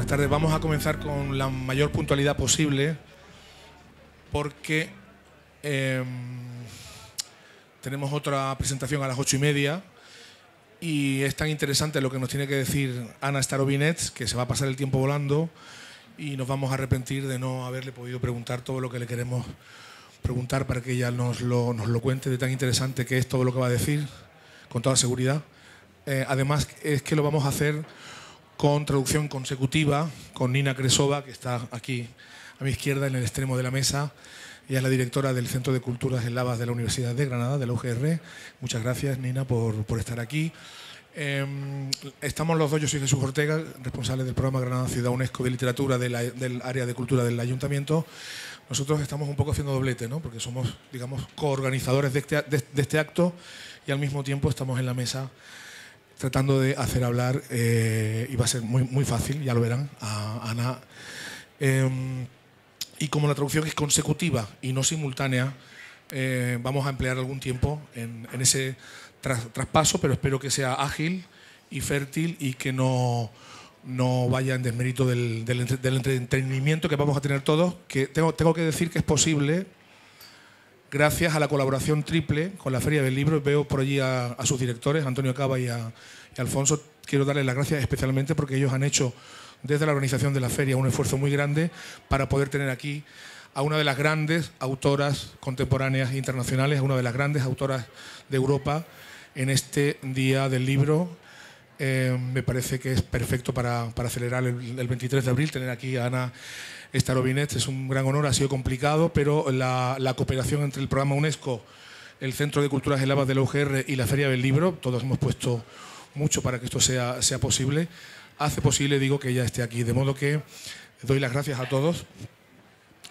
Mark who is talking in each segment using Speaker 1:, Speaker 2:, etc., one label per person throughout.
Speaker 1: Buenas tardes. Vamos a comenzar con la mayor puntualidad posible porque tenemos otra presentación a las 8:30 y es tan interesante lo que nos tiene que decir Anna Starobinets que se va a pasar el tiempo volando y nos vamos a arrepentir de no haberle podido preguntar todo lo que le queremos preguntar para que ella nos lo cuente, de tan interesante que es todo lo que va a decir, con toda seguridad. Además, es que lo vamos a hacer con traducción consecutiva, con Nina Kresova, que está aquí a mi izquierda, en el extremo de la mesa. Ella es la directora del Centro de Culturas Eslavas de la Universidad de Granada, de la UGR. Muchas gracias, Nina, por estar aquí. Estamos los dos. Yo soy Jesús Ortega, responsable del programa Granada Ciudad UNESCO de Literatura del área de cultura del Ayuntamiento. Nosotros estamos un poco haciendo doblete, ¿no? Porque somos, digamos, coorganizadores de este acto y al mismo tiempo estamos en la mesa tratando de hacer hablar, y va a ser muy fácil, ya lo verán, a Ana. Y como la traducción es consecutiva y no simultánea, vamos a emplear algún tiempo en ese traspaso, pero espero que sea ágil y fértil y que no vaya en desmérito del entretenimiento que vamos a tener todos, que tengo que decir que es posible gracias a la colaboración triple con la Feria del Libro. Veo por allí a sus directores, Antonio Cava y Alfonso. Quiero darles las gracias especialmente porque ellos han hecho desde la organización de la feria un esfuerzo muy grande para poder tener aquí a una de las grandes autoras contemporáneas internacionales, a una de las grandes autoras de Europa en este Día del Libro. Me parece que es perfecto para celebrar el 23 de abril, tener aquí a Anna Starobinets. Es un gran honor, ha sido complicado, pero la cooperación entre el programa UNESCO, el Centro de Culturas Eslavas de la UGR y la Feria del Libro, todos hemos puesto mucho para que esto sea posible, hace posible, digo, que ella esté aquí. De modo que doy las gracias a todos.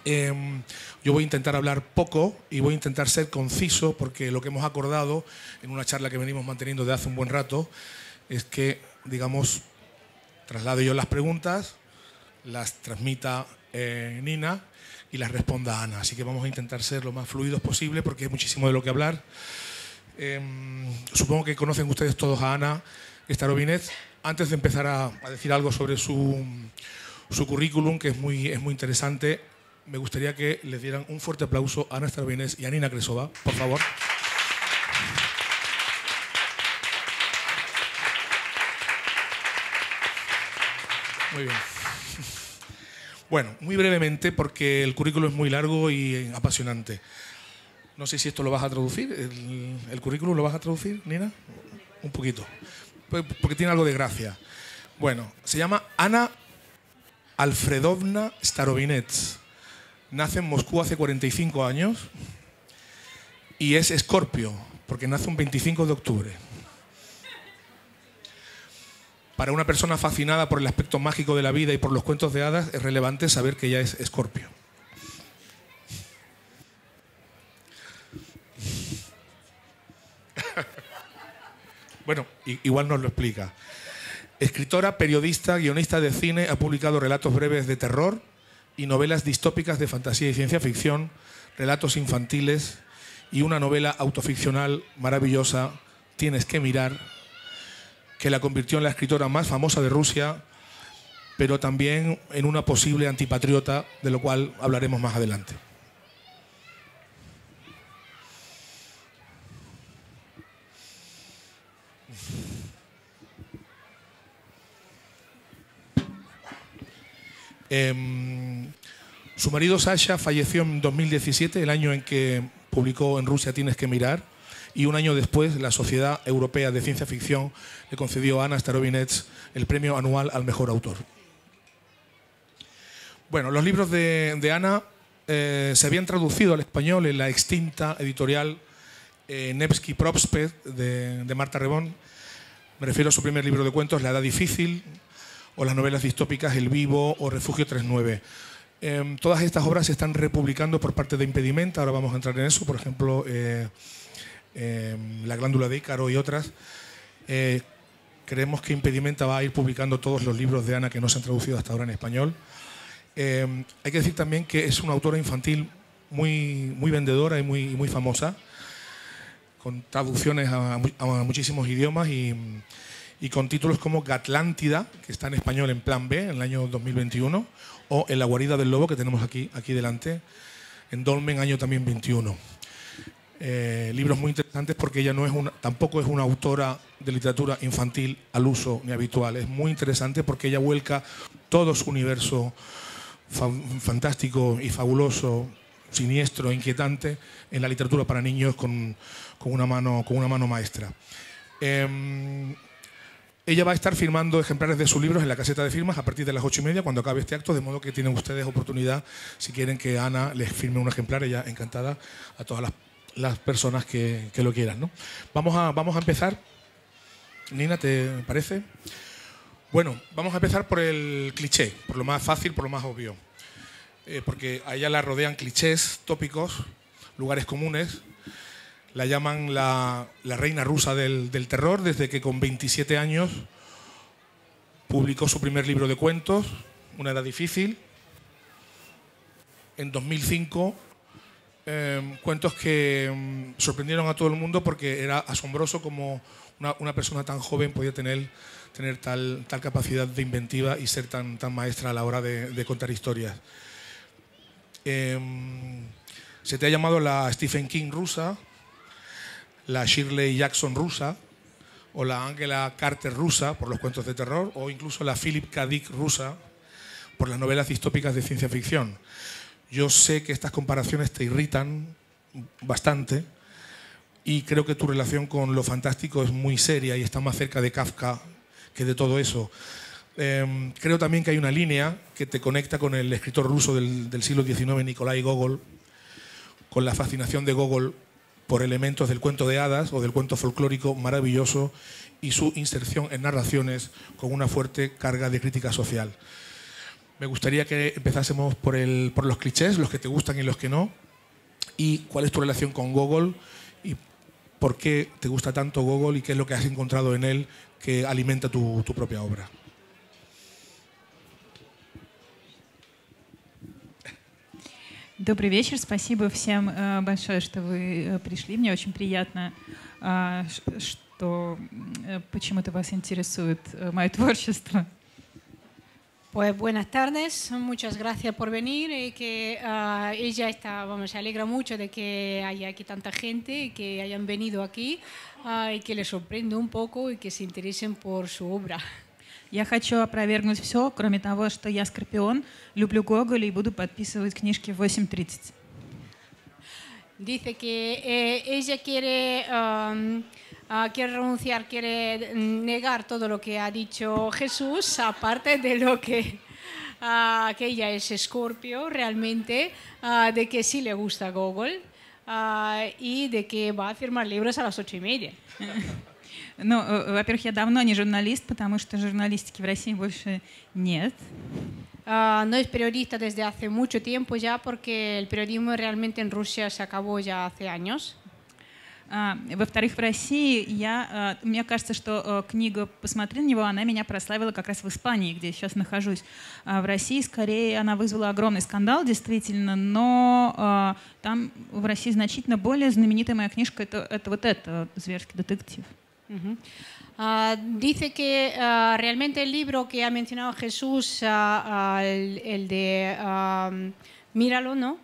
Speaker 1: Yo voy a intentar hablar poco y voy a intentar ser conciso, porque lo que hemos acordado en una charla que venimos manteniendo de hace un buen rato es que, digamos, traslade yo las preguntas, las transmita Nina y las responda Ana. Así que vamos a intentar ser lo más fluidos posible porque hay muchísimo de lo que hablar. Supongo que conocen ustedes todos a Anna Starobinets. Antes de empezar a decir algo sobre su currículum, que es muy interesante, me gustaría que les dieran un fuerte aplauso a Anna Starobinets y a Nina Kresova, por favor. Muy bien. Bueno, muy brevemente, porque el currículo es muy largo y apasionante. No sé si esto lo vas a traducir. ¿El currículum lo vas a traducir, Nina? Un poquito. Porque tiene algo de gracia. Bueno, se llama Anna Alfredovna Starobinets. Nace en Moscú hace 45 años y es Escorpio, porque nace un 25 de octubre. Para una persona fascinada por el aspecto mágico de la vida y por los cuentos de hadas, es relevante saber que ella es Escorpio. Bueno, igual nos lo explica. Escritora, periodista, guionista de cine, ha publicado relatos breves de terror y novelas distópicas de fantasía y ciencia ficción, relatos infantiles y una novela autoficcional maravillosa, Tienes que mirar, que la convirtió en la escritora más famosa de Rusia, pero también en una posible antipatriota, de lo cual hablaremos más adelante. Su marido Sasha falleció en 2017, el año en que publicó en Rusia Tienes que mirar, y un año después la Sociedad Europea de Ciencia Ficción le concedió a Anna Starobinets el premio anual al mejor autor. Bueno, los libros de Anna se habían traducido al español en la extinta editorial Nevsky Propspet de Marta Rebón. Me refiero a su primer libro de cuentos, La Edad Difícil, o las novelas distópicas El Vivo o Refugio 39. Todas estas obras se están republicando por parte de Impedimenta, ahora vamos a entrar en eso, por ejemplo, La Glándula de Ícaro y otras. Creemos que Impedimenta va a ir publicando todos los libros de Anna que no se han traducido hasta ahora en español. Hay que decir también que es una autora infantil muy vendedora y muy famosa, con traducciones a muchísimos idiomas y y con títulos como Gatlántida, que está en español en Plan B, en el año 2021, o En la guarida del lobo, que tenemos aquí delante, en Dolmen, año también 21. Libros muy interesantes porque ella tampoco es una autora de literatura infantil al uso ni habitual. Es muy interesante porque ella vuelca todo su universo fantástico y fabuloso, siniestro, inquietante, en la literatura para niños con una mano maestra. Ella va a estar firmando ejemplares de sus libros en la caseta de firmas a partir de las 8:30 cuando acabe este acto, de modo que tienen ustedes oportunidad, si quieren que Ana les firme un ejemplar, ella encantada, a todas las personas que lo quieran, ¿no? Vamos a empezar. Nina, ¿te parece? Bueno, vamos a empezar por el cliché, por lo más fácil, por lo más obvio. Porque a ella la rodean clichés, tópicos, lugares comunes. La llaman la reina rusa del terror, desde que con 27 años publicó su primer libro de cuentos, Una edad difícil. En 2005, cuentos que sorprendieron a todo el mundo porque era asombroso como una persona tan joven podía tener tal capacidad de inventiva y ser tan maestra a la hora de contar historias. Se te ha llamado la Stephen King rusa, la Shirley Jackson rusa, o la Angela Carter rusa por los cuentos de terror, o incluso la Philip K. Dick rusa por las novelas distópicas de ciencia ficción. Yo sé que estas comparaciones te irritan bastante y creo que tu relación con lo fantástico es muy seria y está más cerca de Kafka que de todo eso. Creo también que hay una línea que te conecta con el escritor ruso del siglo XIX, Nikolai Gogol, con la fascinación de Gogol por elementos del cuento de hadas o del cuento folclórico maravilloso y su inserción en narraciones con una fuerte carga de crítica social. Me gustaría que empezásemos por los clichés, los que te gustan y los que no, y cuál es tu relación con Gogol y por qué te gusta tanto Gogol y qué es lo que has encontrado en él que alimenta tu propia obra.
Speaker 2: Добрый вечер, спасибо всем большое, что вы пришли. Мне очень приятно, что почему-то вас интересует мое творчество.
Speaker 3: Pues buenas tardes, muchas gracias por venir y que ella está, se alegra mucho de que haya aquí tanta gente y que hayan venido aquí y que les sorprenda un poco y que se interesen por su obra.
Speaker 2: Я хочу опровергнуть все, кроме того, что я Скорпион, люблю Гоголя и буду подписывать книжки в 8:30.
Speaker 3: Dice que ella quiere renunciar, quiere negar todo lo que ha dicho Jesús, aparte de lo que ella es Escorpio realmente, de que sí le gusta Gogol y de que va a firmar libros a las 8:30.
Speaker 2: Ну, во-первых, я давно не журналист, потому что журналистики в России больше нет.
Speaker 3: No es periodista desde hace mucho tiempo ya, porque el periodismo realmente en Rusia se acabó ya hace años.
Speaker 2: Во-вторых, в России мне кажется, что книга «Посмотри на него», она меня прославила как раз в Испании, где я сейчас нахожусь. В России, скорее, она вызвала огромный скандал, действительно, но там в России значительно более знаменитая моя книжка — это вот это «Зверский детектив».
Speaker 3: Dice que realmente el libro que ha mencionado Jesús, el de Míralo, ¿no?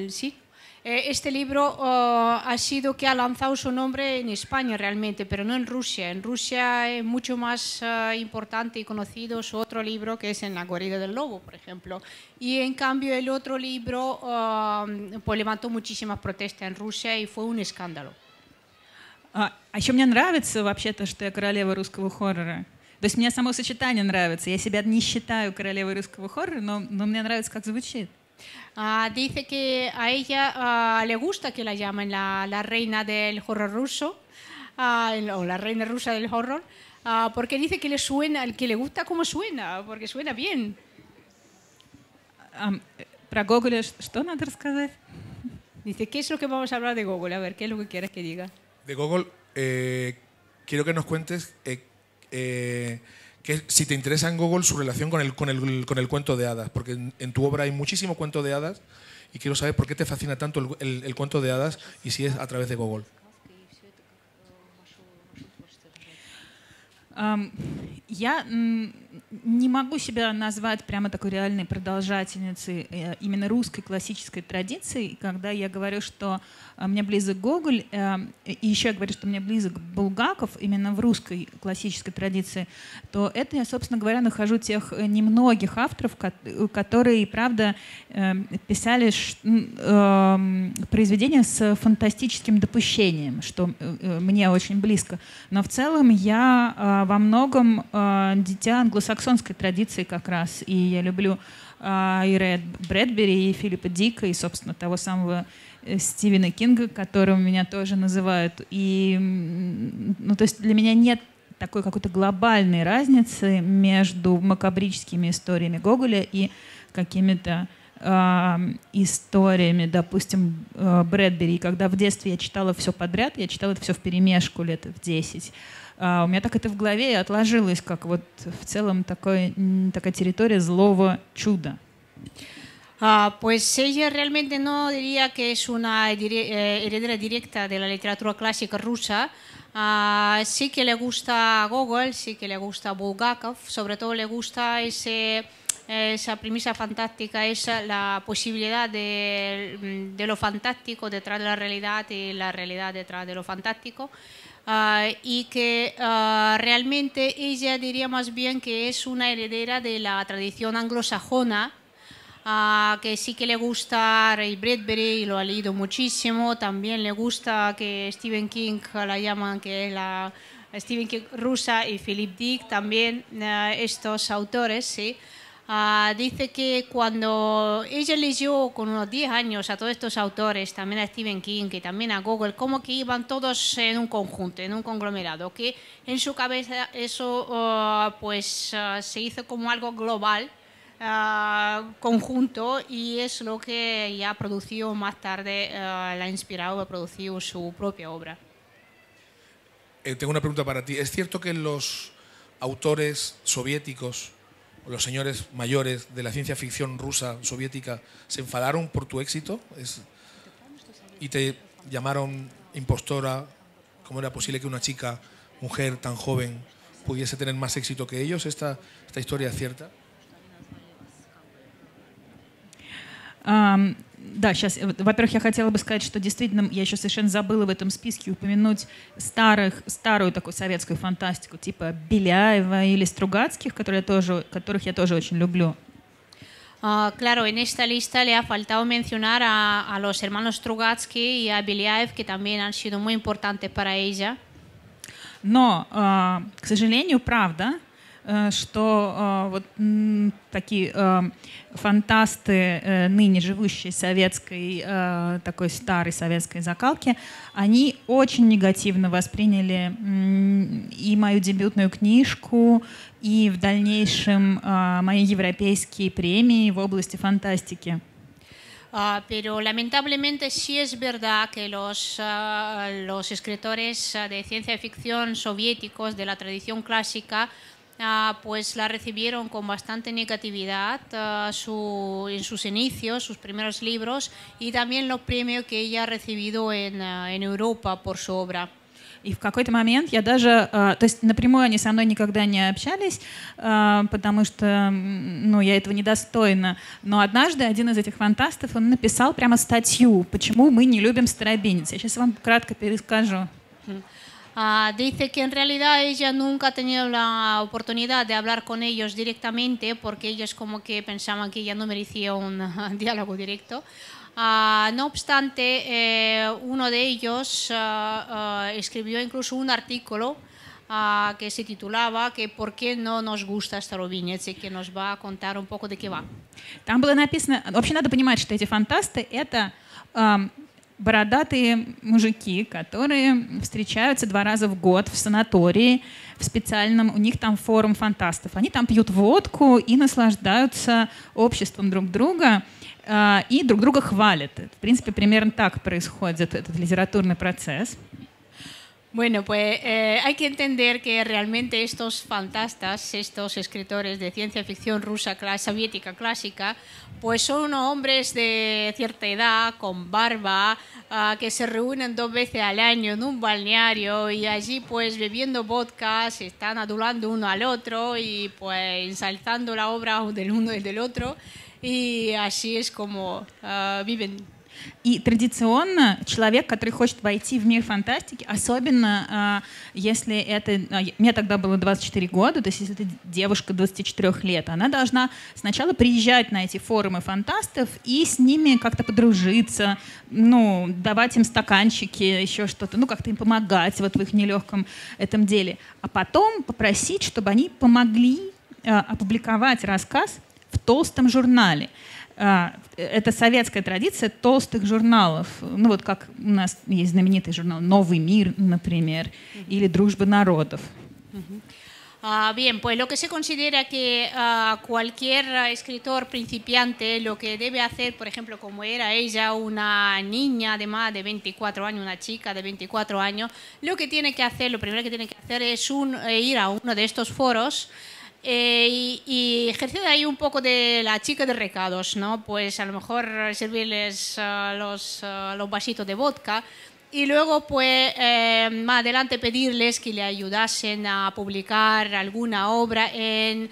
Speaker 3: Sí. Este libro ha sido que ha lanzado su nombre en España realmente, pero no en Rusia. En Rusia es mucho más importante y conocido su otro libro, que es En la guarida del lobo, por ejemplo. Y en cambio el otro libro pues levantó muchísimas protestas en Rusia y fue un escándalo.
Speaker 2: А еще мне нравится вообще-то, что я королева русского хоррора. То есть мне само сочетание нравится. Я себя не считаю королевой русского хоррора, но мне нравится, как звучит.
Speaker 3: Dice que a ella le gusta que la llamen la reina del horror ruso, o la reina rusa del horror, porque dice que le suena, que le gusta cómo suena, porque suena bien.
Speaker 2: Про Гоголя что надо рассказать?
Speaker 3: Dice, ¿qué es lo que vamos a hablar de Gogol? A ver, ¿qué es lo que quieres que diga?
Speaker 1: De Gogol, quiero que nos cuentes que si te interesa en Gogol su relación con el cuento de hadas, porque en tu obra hay muchísimo cuento de hadas y quiero saber por qué te fascina tanto el cuento de hadas y si es a través de Gogol.
Speaker 2: Я не могу себя назвать прямо такой реальной продолжательницей именно русской классической традиции. Когда я говорю, что мне близок Гоголь, и еще я говорю, что мне близок Булгаков именно в русской классической традиции, то это я, собственно говоря, нахожу тех немногих авторов, которые, правда, писали произведения с фантастическим допущением, что мне очень близко. Но в целом я во многом дитя англосаксонской традиции как раз. И я люблю и Рэя Брэдбери, и Филиппа Дика, и, собственно, того самого Стивена Кинга, которого меня тоже называют. И, ну, то есть для меня нет такой какой-то глобальной разницы между макабрическими историями Гоголя и какими-то историями, допустим, Брэдбери. И когда в детстве я читала все подряд, я читала это все вперемешку лет в 10. У меня так это в голове и отложилось, как вот в целом такая территория злого чуда.
Speaker 3: Pues ella realmente no diría que es una heredera directa de la literatura clásica rusa. Sí que le gusta Gogol, sí que le gusta Bulgakov, sobre todo le gusta esa premisa fantástica, la posibilidad de lo fantástico detrás de la realidad y la realidad detrás de lo fantástico. Y que realmente ella diría más bien que es una heredera de la tradición anglosajona, que sí que le gusta Ray Bradbury y lo ha leído muchísimo. También le gusta que Stephen King la llaman que es la Stephen King rusa, y Philip Dick también, estos autores, sí. Dice que cuando ella leyó con unos 10 años a todos estos autores, también a Stephen King y también a Gogol, como que iban todos en un conjunto, en un conglomerado, que en su cabeza eso se hizo como algo global, conjunto, y es lo que ya produjo más tarde, la ha inspirado a producir su propia obra.
Speaker 1: Tengo una pregunta para ti. ¿Es cierto que los autores soviéticos, los señores mayores de la ciencia ficción rusa, soviética, se enfadaron por tu éxito y te llamaron impostora? ¿Cómo era posible que una chica, mujer tan joven, pudiese tener más éxito que ellos? ¿Esta historia es cierta?
Speaker 2: Да, сейчас, во-первых, я хотела бы сказать, что действительно, я еще совершенно забыла в этом списке упомянуть старую такую советскую фантастику, типа Беляева или Стругацких, которых я тоже очень люблю.
Speaker 3: Claro, en esta lista le ha faltado mencionar a los hermanos Strugatsky y a Belyaev, que también han sido muy importantes para ella.
Speaker 2: Но, к сожалению, правда, что вот такие фантасты, ныне живущие советской, такой старой советской закалки, они очень негативно восприняли и мою дебютную книжку, и в дальнейшем мои европейские премии в области фантастики.
Speaker 3: Pero lamentablemente sí es verdad que los escritores de ciencia ficción soviéticos de la tradición clásica pues la recibieron con bastante negatividad en sus inicios, sus primeros libros, y también los premios que ella ha recibido en Europa por su obra.
Speaker 2: И в какой-то момент я даже, то есть напрямую они со мной никогда не общались, потому что, ну, я этого недостойна. Но однажды один из этих фантастов, он написал прямо статью, почему мы не любим старобинец. Я сейчас вам кратко перескажу.
Speaker 3: Dice que en realidad ella nunca ha tenido la oportunidad de hablar con ellos directamente, porque ellos como que pensaban que ella no merecía un diálogo directo. No obstante, uno de ellos escribió incluso un artículo que se titulaba que ¿por qué no nos gusta Старобинец? Y que nos va a contar un poco de qué va.
Speaker 2: Там было написано, вообще надо понимать, что эти фантасты — это бородатые мужики, которые встречаются 2 раза в год в санатории, в специальном, у них там форум фантастов. Они там пьют водку и наслаждаются обществом друг друга, и друг друга хвалят. В принципе, примерно так происходит этот литературный процесс.
Speaker 3: Bueno, pues hay que entender que realmente estos fantastas, estos escritores de ciencia ficción rusa, soviética clásica, pues son hombres de cierta edad, con barba, que se reúnen 2 veces al año en un balneario y allí pues bebiendo vodka se están adulando uno al otro y pues ensalzando la obra del uno y del otro y así es como viven.
Speaker 2: И традиционно человек, который хочет войти в мир фантастики, особенно если это... Мне тогда было 24 года, то есть если это девушка 24 лет, она должна сначала приезжать на эти форумы фантастов и с ними как-то подружиться, ну, давать им стаканчики, еще что-то, ну, как-то им помогать вот в их нелегком этом деле. А потом попросить, чтобы они помогли опубликовать рассказ в толстом журнале. Это советская традиция толстых журналов. Ну вот как у нас есть знаменитый журнал «Новый мир», например, или «Дружба народов».
Speaker 3: Bien, pues lo que se considera que cualquier escritor principiante lo que debe hacer, por ejemplo, como era ella, una niña además de 24 años, una chica de 24 años, lo que tiene que hacer, lo primero que tiene que hacer es ir a uno de estos foros y ejercer ahí un poco de la chica de recados, ¿no? Pues a lo mejor servirles los vasitos de vodka y luego pues más adelante pedirles que le ayudasen a publicar alguna obra en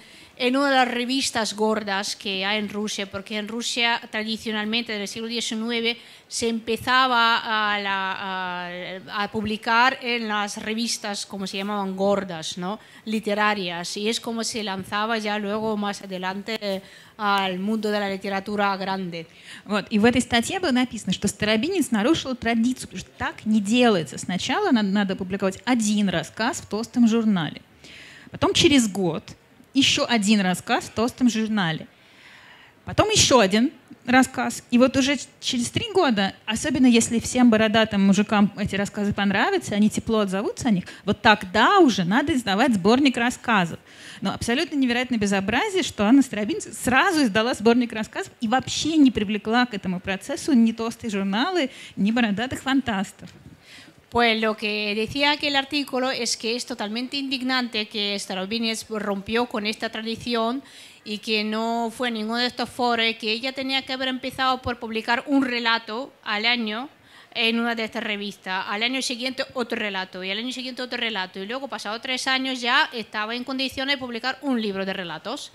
Speaker 3: una de las revistas gordas que hay en Rusia, porque en Rusia tradicionalmente desde el siglo XIX se empezaba a publicar en las revistas, como se llamaban, gordas, ¿no? Literarias, y es como se lanzaba ya luego más adelante al mundo de la literatura grande.
Speaker 2: Вот. И в этой статье было написано, что Старобинец нарушил традицию, потому что так не делается. Сначала надо публиковать один рассказ в толстом журнале, потом через год еще один рассказ в толстом журнале, потом еще один рассказ. И вот уже через 3 года, особенно если всем бородатым мужикам эти рассказы понравятся, они тепло отзовутся о них, вот тогда уже надо издавать сборник рассказов. Но абсолютно невероятное безобразие, что Анна Старобинец сразу издала сборник рассказов и вообще не привлекла к этому процессу ни толстые журналы, ни бородатых фантастов.
Speaker 3: Pues lo que decía aquel artículo es que es totalmente indignante que Starobinets rompió con esta tradición y que no fue ninguno de estos foros, que ella tenía que haber empezado por publicar un relato al año en una de estas revistas, al año siguiente otro relato y al año siguiente otro relato y luego pasado 3 años ya estaba en condiciones de publicar un libro de relatos.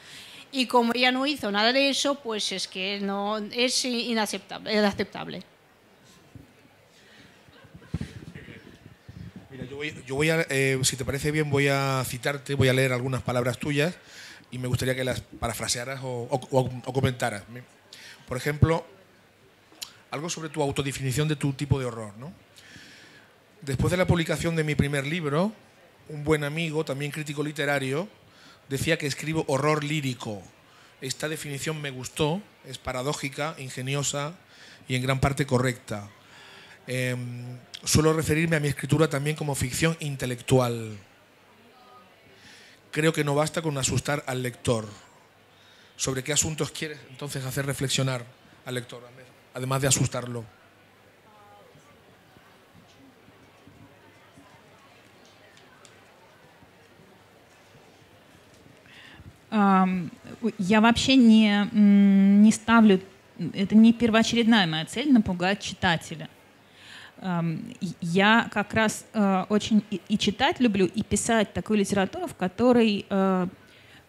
Speaker 3: Y como ella no hizo nada de eso, pues es que no es inaceptable.
Speaker 1: Yo voy a, si te parece bien, voy a citarte, voy a leer algunas palabras tuyas y me gustaría que las parafrasearas o comentaras. Por ejemplo, algo sobre tu autodefinición de tu tipo de horror, ¿no? Después de la publicación de mi primer libro, un buen amigo, también crítico literario, decía que escribo horror lírico. Esta definición me gustó, es paradójica, ingeniosa y en gran parte correcta. Suelo referirme a mi escritura también como ficción intelectual. Creo que no basta con asustar al lector. ¿Sobre qué asuntos quieres entonces hacer reflexionar al lector, además de asustarlo?
Speaker 2: Я вообще не ставлю, это не первоочередная моя цель напугать читателя. Я как раз очень и читать люблю, и писать такую литературу, в которой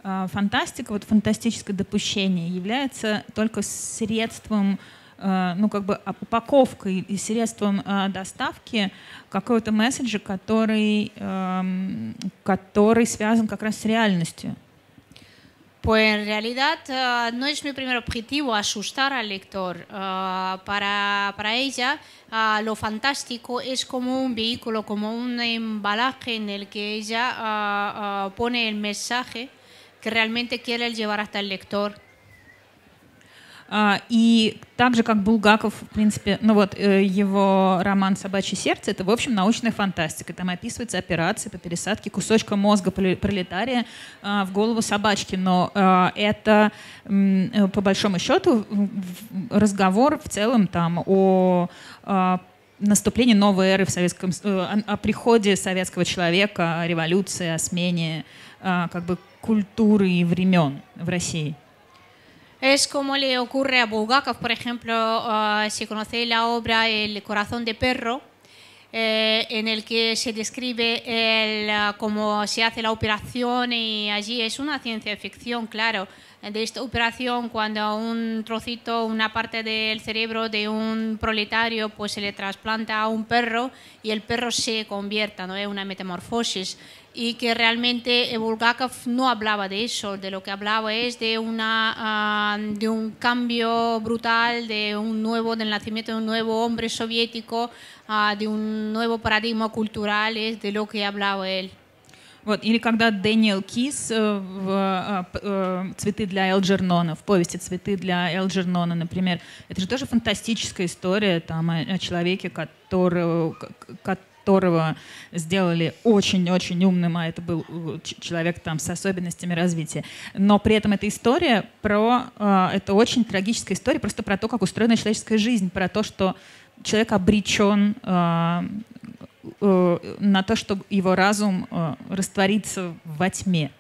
Speaker 2: фантастика, вот фантастическое допущение является только средством, ну как бы упаковкой и средством доставки какого-то месседжа, который связан как раз с реальностью.
Speaker 3: Pues en realidad no es mi primer objetivo asustar al lector. Para ella lo fantástico es como un vehículo, como un embalaje en el que ella pone el mensaje que realmente quiere llevar hasta el lector.
Speaker 2: И так же, как Булгаков, в принципе, ну вот его роман «Собачье сердце» — это, в общем, научная фантастика. Там описывается операция по пересадке кусочка мозга пролетария в голову собачки. Но это, по большому счету, разговор в целом там о наступлении новой эры в советском, о приходе советского человека, о революции, о смене как бы культуры и времен в России.
Speaker 3: Es como le ocurre a Bulgakov, por ejemplo, si conocéis la obra El corazón de perro, en el que se describe cómo se hace la operación, y allí es una ciencia ficción, claro, de esta operación cuando un trocito, una parte del cerebro de un proletario pues se le trasplanta a un perro y el perro se convierta, ¿no? Es una metamorfosis. Y que realmente Bulgakov no hablaba de eso, de lo que hablaba es de un cambio brutal, del nacimiento de un nuevo hombre soviético, de un nuevo paradigma cultural, es de lo que hablaba él.
Speaker 2: Вот. Или когда Дэниел Кис в «Цветы для Элджернона», в повести «Цветы для Элджернона», например, это же тоже фантастическая история там, о человеке, которого сделали очень-очень умным, а это был человек там, с особенностями развития. Но при этом эта история это очень трагическая история просто про то, как устроена человеческая жизнь, про то, что человек обречен на то, что его разум растворится во тьме.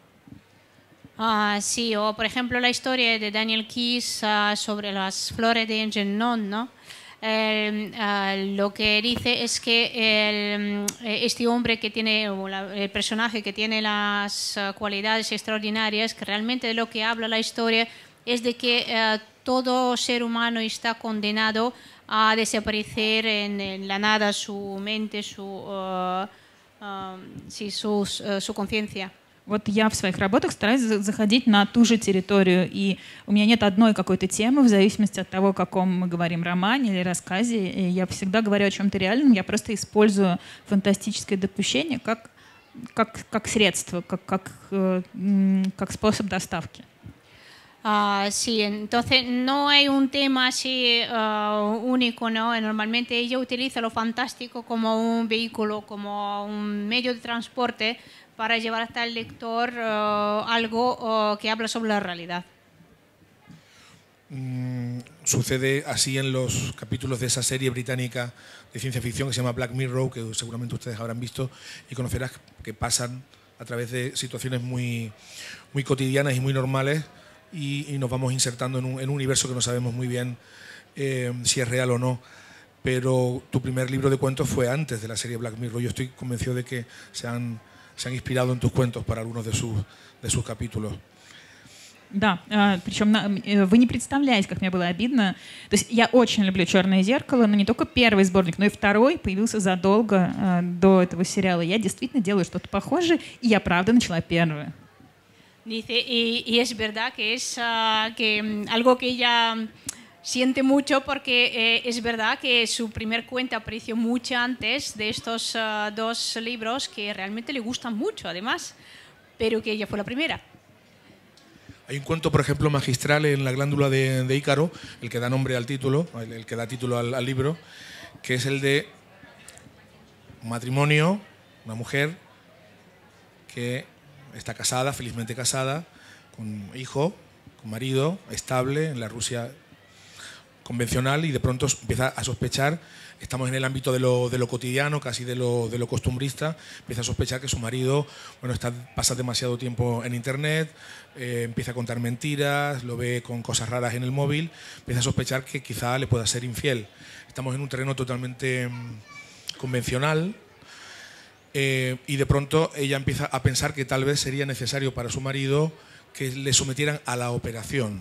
Speaker 3: Sí, o por ejemplo la historia de Daniel Keyes sobre las flores de Algernon, ¿no? Lo que dice es que este hombre que tiene, el personaje que tiene las cualidades extraordinarias, que realmente de lo que habla la historia es de que todo ser humano está condenado a desaparecer en la nada, su mente, su conciencia.
Speaker 2: Вот я в своих работах стараюсь заходить на ту же территорию, и у меня нет одной какой-то темы, в зависимости от того, о каком мы говорим романе или рассказе. И я всегда говорю о чем-то реальном, я просто использую фантастическое допущение как средство, как способ доставки.
Speaker 3: Sí, entonces no hay un tema así único, ¿no? Normalmente ella utiliza lo fantástico como un vehículo, como un medio de transporte para llevar hasta el lector algo que habla sobre la realidad.
Speaker 1: Sucede así en los capítulos de esa serie británica de ciencia ficción que se llama Black Mirror, que seguramente ustedes habrán visto y conocerás, que pasan a través de situaciones muy, muy cotidianas y muy normales, y nos vamos insertando en un universo que no sabemos muy bien si es real o no. Pero tu primer libro de cuentos fue antes de la serie Black Mirror. Yo estoy convencido de que se han inspirado en tus cuentos para algunos de sus capítulos.
Speaker 2: Да, причем вы не представляете, как мне было обидно. То есть я очень люблю «Черное зеркало», но не только первый сборник, но и второй появился задолго до этого сериала. Я действительно делаю что-то похожее, и я правда начала первое.
Speaker 3: Dice, y es verdad que es que algo que ella siente mucho, porque es verdad que su primer cuento apareció mucho antes de estos dos libros que realmente le gustan mucho, además, pero que ella fue la primera.
Speaker 1: Hay un cuento, por ejemplo, magistral en La glándula de Ícaro, el que da nombre al título, el que da título al libro, que es el de un matrimonio, una mujer que está casada, felizmente casada, con hijo, con marido, estable en la Rusia convencional, y de pronto empieza a sospechar, estamos en el ámbito de lo cotidiano, casi de lo costumbrista, empieza a sospechar que su marido pasa demasiado tiempo en internet, empieza a contar mentiras, lo ve con cosas raras en el móvil, empieza a sospechar que quizá le pueda ser infiel. Estamos en un terreno totalmente convencional. Y de pronto ella empieza a pensar que tal vez sería necesario para su marido que le sometieran a la operación.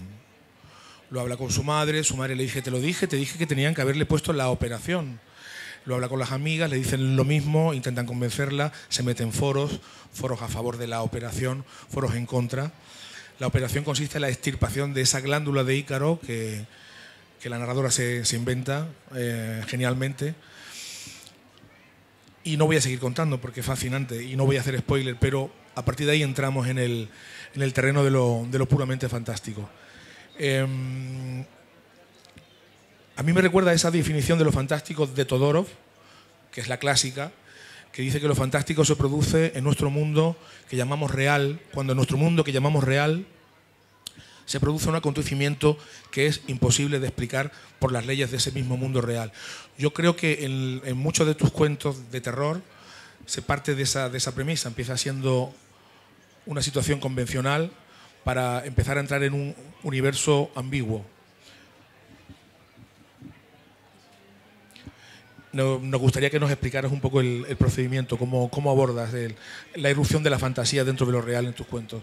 Speaker 1: Lo habla con su madre le dice, te dije que tenían que haberle puesto la operación. Lo habla con las amigas, le dicen lo mismo, intentan convencerla, se mete en foros a favor de la operación, foros en contra. La operación consiste en la extirpación de esa glándula de Ícaro que la narradora se inventa genialmente. Y no voy a seguir contando porque es fascinante y no voy a hacer spoiler, pero a partir de ahí entramos en el terreno de lo puramente fantástico. A mí me recuerda esa definición de lo fantástico de Todorov, que es la clásica, que dice que lo fantástico se produce en nuestro mundo que llamamos real, cuando en nuestro mundo que llamamos real se produce un acontecimiento que es imposible de explicar por las leyes de ese mismo mundo real. Yo creo que en muchos de tus cuentos de terror se parte de esa premisa, empieza siendo una situación convencional para empezar a entrar en un universo ambiguo. Nos gustaría que nos explicaras un poco el procedimiento, cómo abordas la irrupción de la fantasía dentro de lo real en tus cuentos.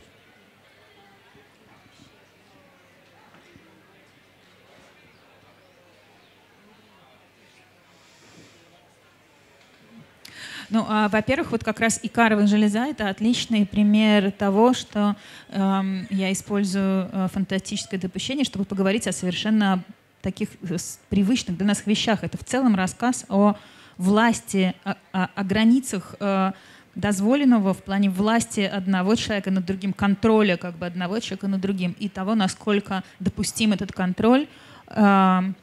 Speaker 2: Ну, во-первых, вот как раз икаровая железа — это отличный пример того, что я использую фантастическое допущение, чтобы поговорить о совершенно таких привычных для нас вещах. Это в целом рассказ о власти, о границах дозволенного в плане власти одного человека над другим, контроля как бы одного человека над другим и того, насколько допустим этот контроль в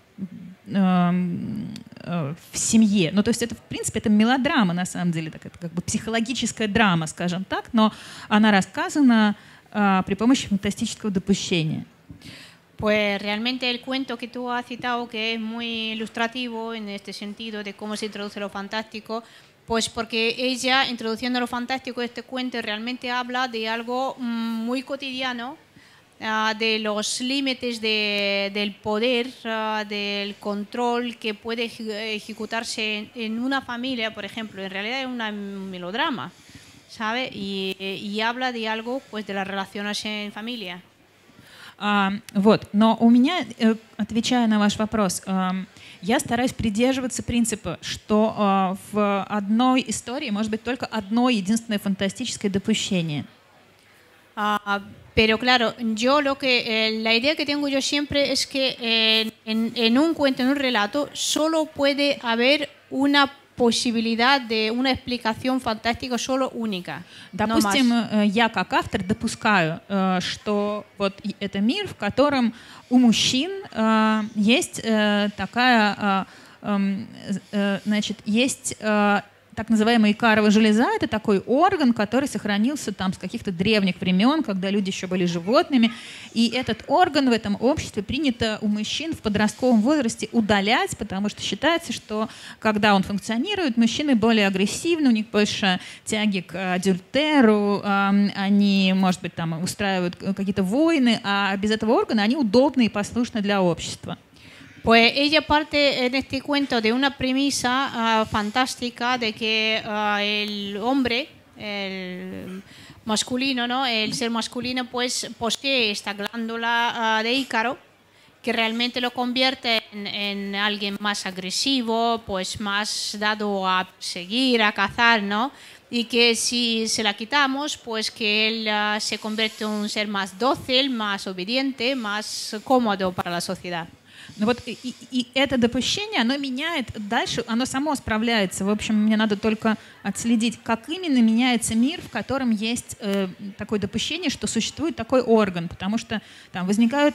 Speaker 2: семье. Ну, то есть это, в принципе, это мелодрама, на самом деле, так, это как бы психологическая драма, скажем так, но она рассказана при помощи фантастического допущения.
Speaker 3: Pues realmente el cuento que tú has citado, que es muy ilustrativo en este sentido de cómo se introduce lo fantástico, pues porque ella, introduciendo lo fantástico de este cuento, realmente habla de algo muy cotidiano, de los límites del poder, del control que puede ejecutarse en una familia, por ejemplo. En realidad es un melodrama, ¿sabe? Y habla de algo, pues, de las relaciones en familia.
Speaker 2: Вот. Но у меня, отвечая на ваш вопрос, я стараюсь придерживаться принципа, что в одной истории может быть только одно единственное фантастическое допущение.
Speaker 3: Pero claro, yo la idea que tengo yo siempre es que en un cuento, en un relato, solo puede haber una posibilidad de una explicación fantástica solo única.
Speaker 2: Допустим, я как автор допускаю, что вот это мир, в котором у мужчин есть такая, значит, есть так называемая икаровая железа. Это такой орган, который сохранился там с каких-то древних времен, когда люди еще были животными. И этот орган в этом обществе принято у мужчин в подростковом возрасте удалять, потому что считается, что когда он функционирует, мужчины более агрессивны, у них больше тяги к адюльтеру, они, может быть, там устраивают какие-то войны, а без этого органа они удобны и послушны для общества.
Speaker 3: Pues ella parte en este cuento de una premisa fantástica de que el hombre, el masculino, ¿no? El ser masculino, pues posee esta glándula de Ícaro que realmente lo convierte en alguien más agresivo, pues más dado a seguir, a cazar, ¿no? Y que si se la quitamos, pues que él se convierte en un ser más dócil, más obediente, más cómodo para la sociedad.
Speaker 2: Ну вот и это допущение, оно меняет дальше, оно само справляется. В общем, мне надо только отследить, как именно меняется мир, в котором есть такое допущение, что существует такой орган, потому что там возникают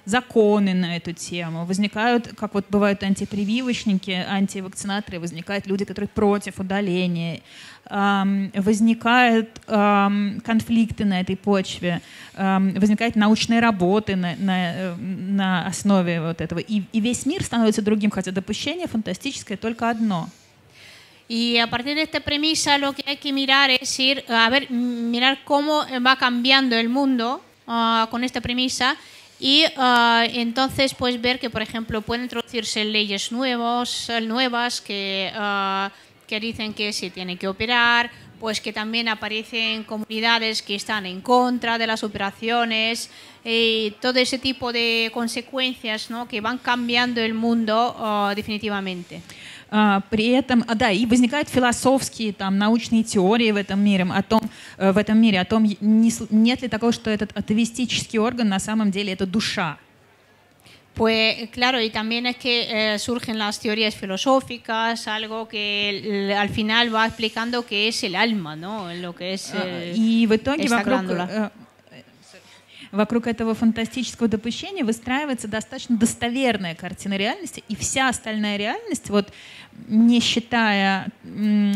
Speaker 2: законы на эту тему, возникают, как вот бывают антипрививочники, антивакцинаторы, возникают люди, которые против удаления, возникают конфликты на этой почве, возникают научные работы на основе вот этого. И весь мир становится другим, хотя допущение фантастическое только одно.
Speaker 3: Y a partir de esta premisa lo que hay que mirar es mirar cómo va cambiando el mundo con esta premisa y entonces pues ver que, por ejemplo, pueden introducirse leyes nuevas que dicen que se tiene que operar, pues que también aparecen comunidades que están en contra de las operaciones y todo ese tipo de consecuencias, ¿no? Que van cambiando el mundo definitivamente.
Speaker 2: При этом, да, и возникают философские, там, научные теории в этом мире, о том, нет ли такого, что этот атеистический орган на самом деле это душа.
Speaker 3: Pues claro, y también es que surgen las teorías filosóficas, algo que al final va explicando qué es el alma, ¿no? Lo que es
Speaker 2: y в итоге
Speaker 3: esta glándula.
Speaker 2: Вокруг этого фантастического допущения выстраивается достаточно достоверная картина реальности, и вся остальная реальность, вот, не считая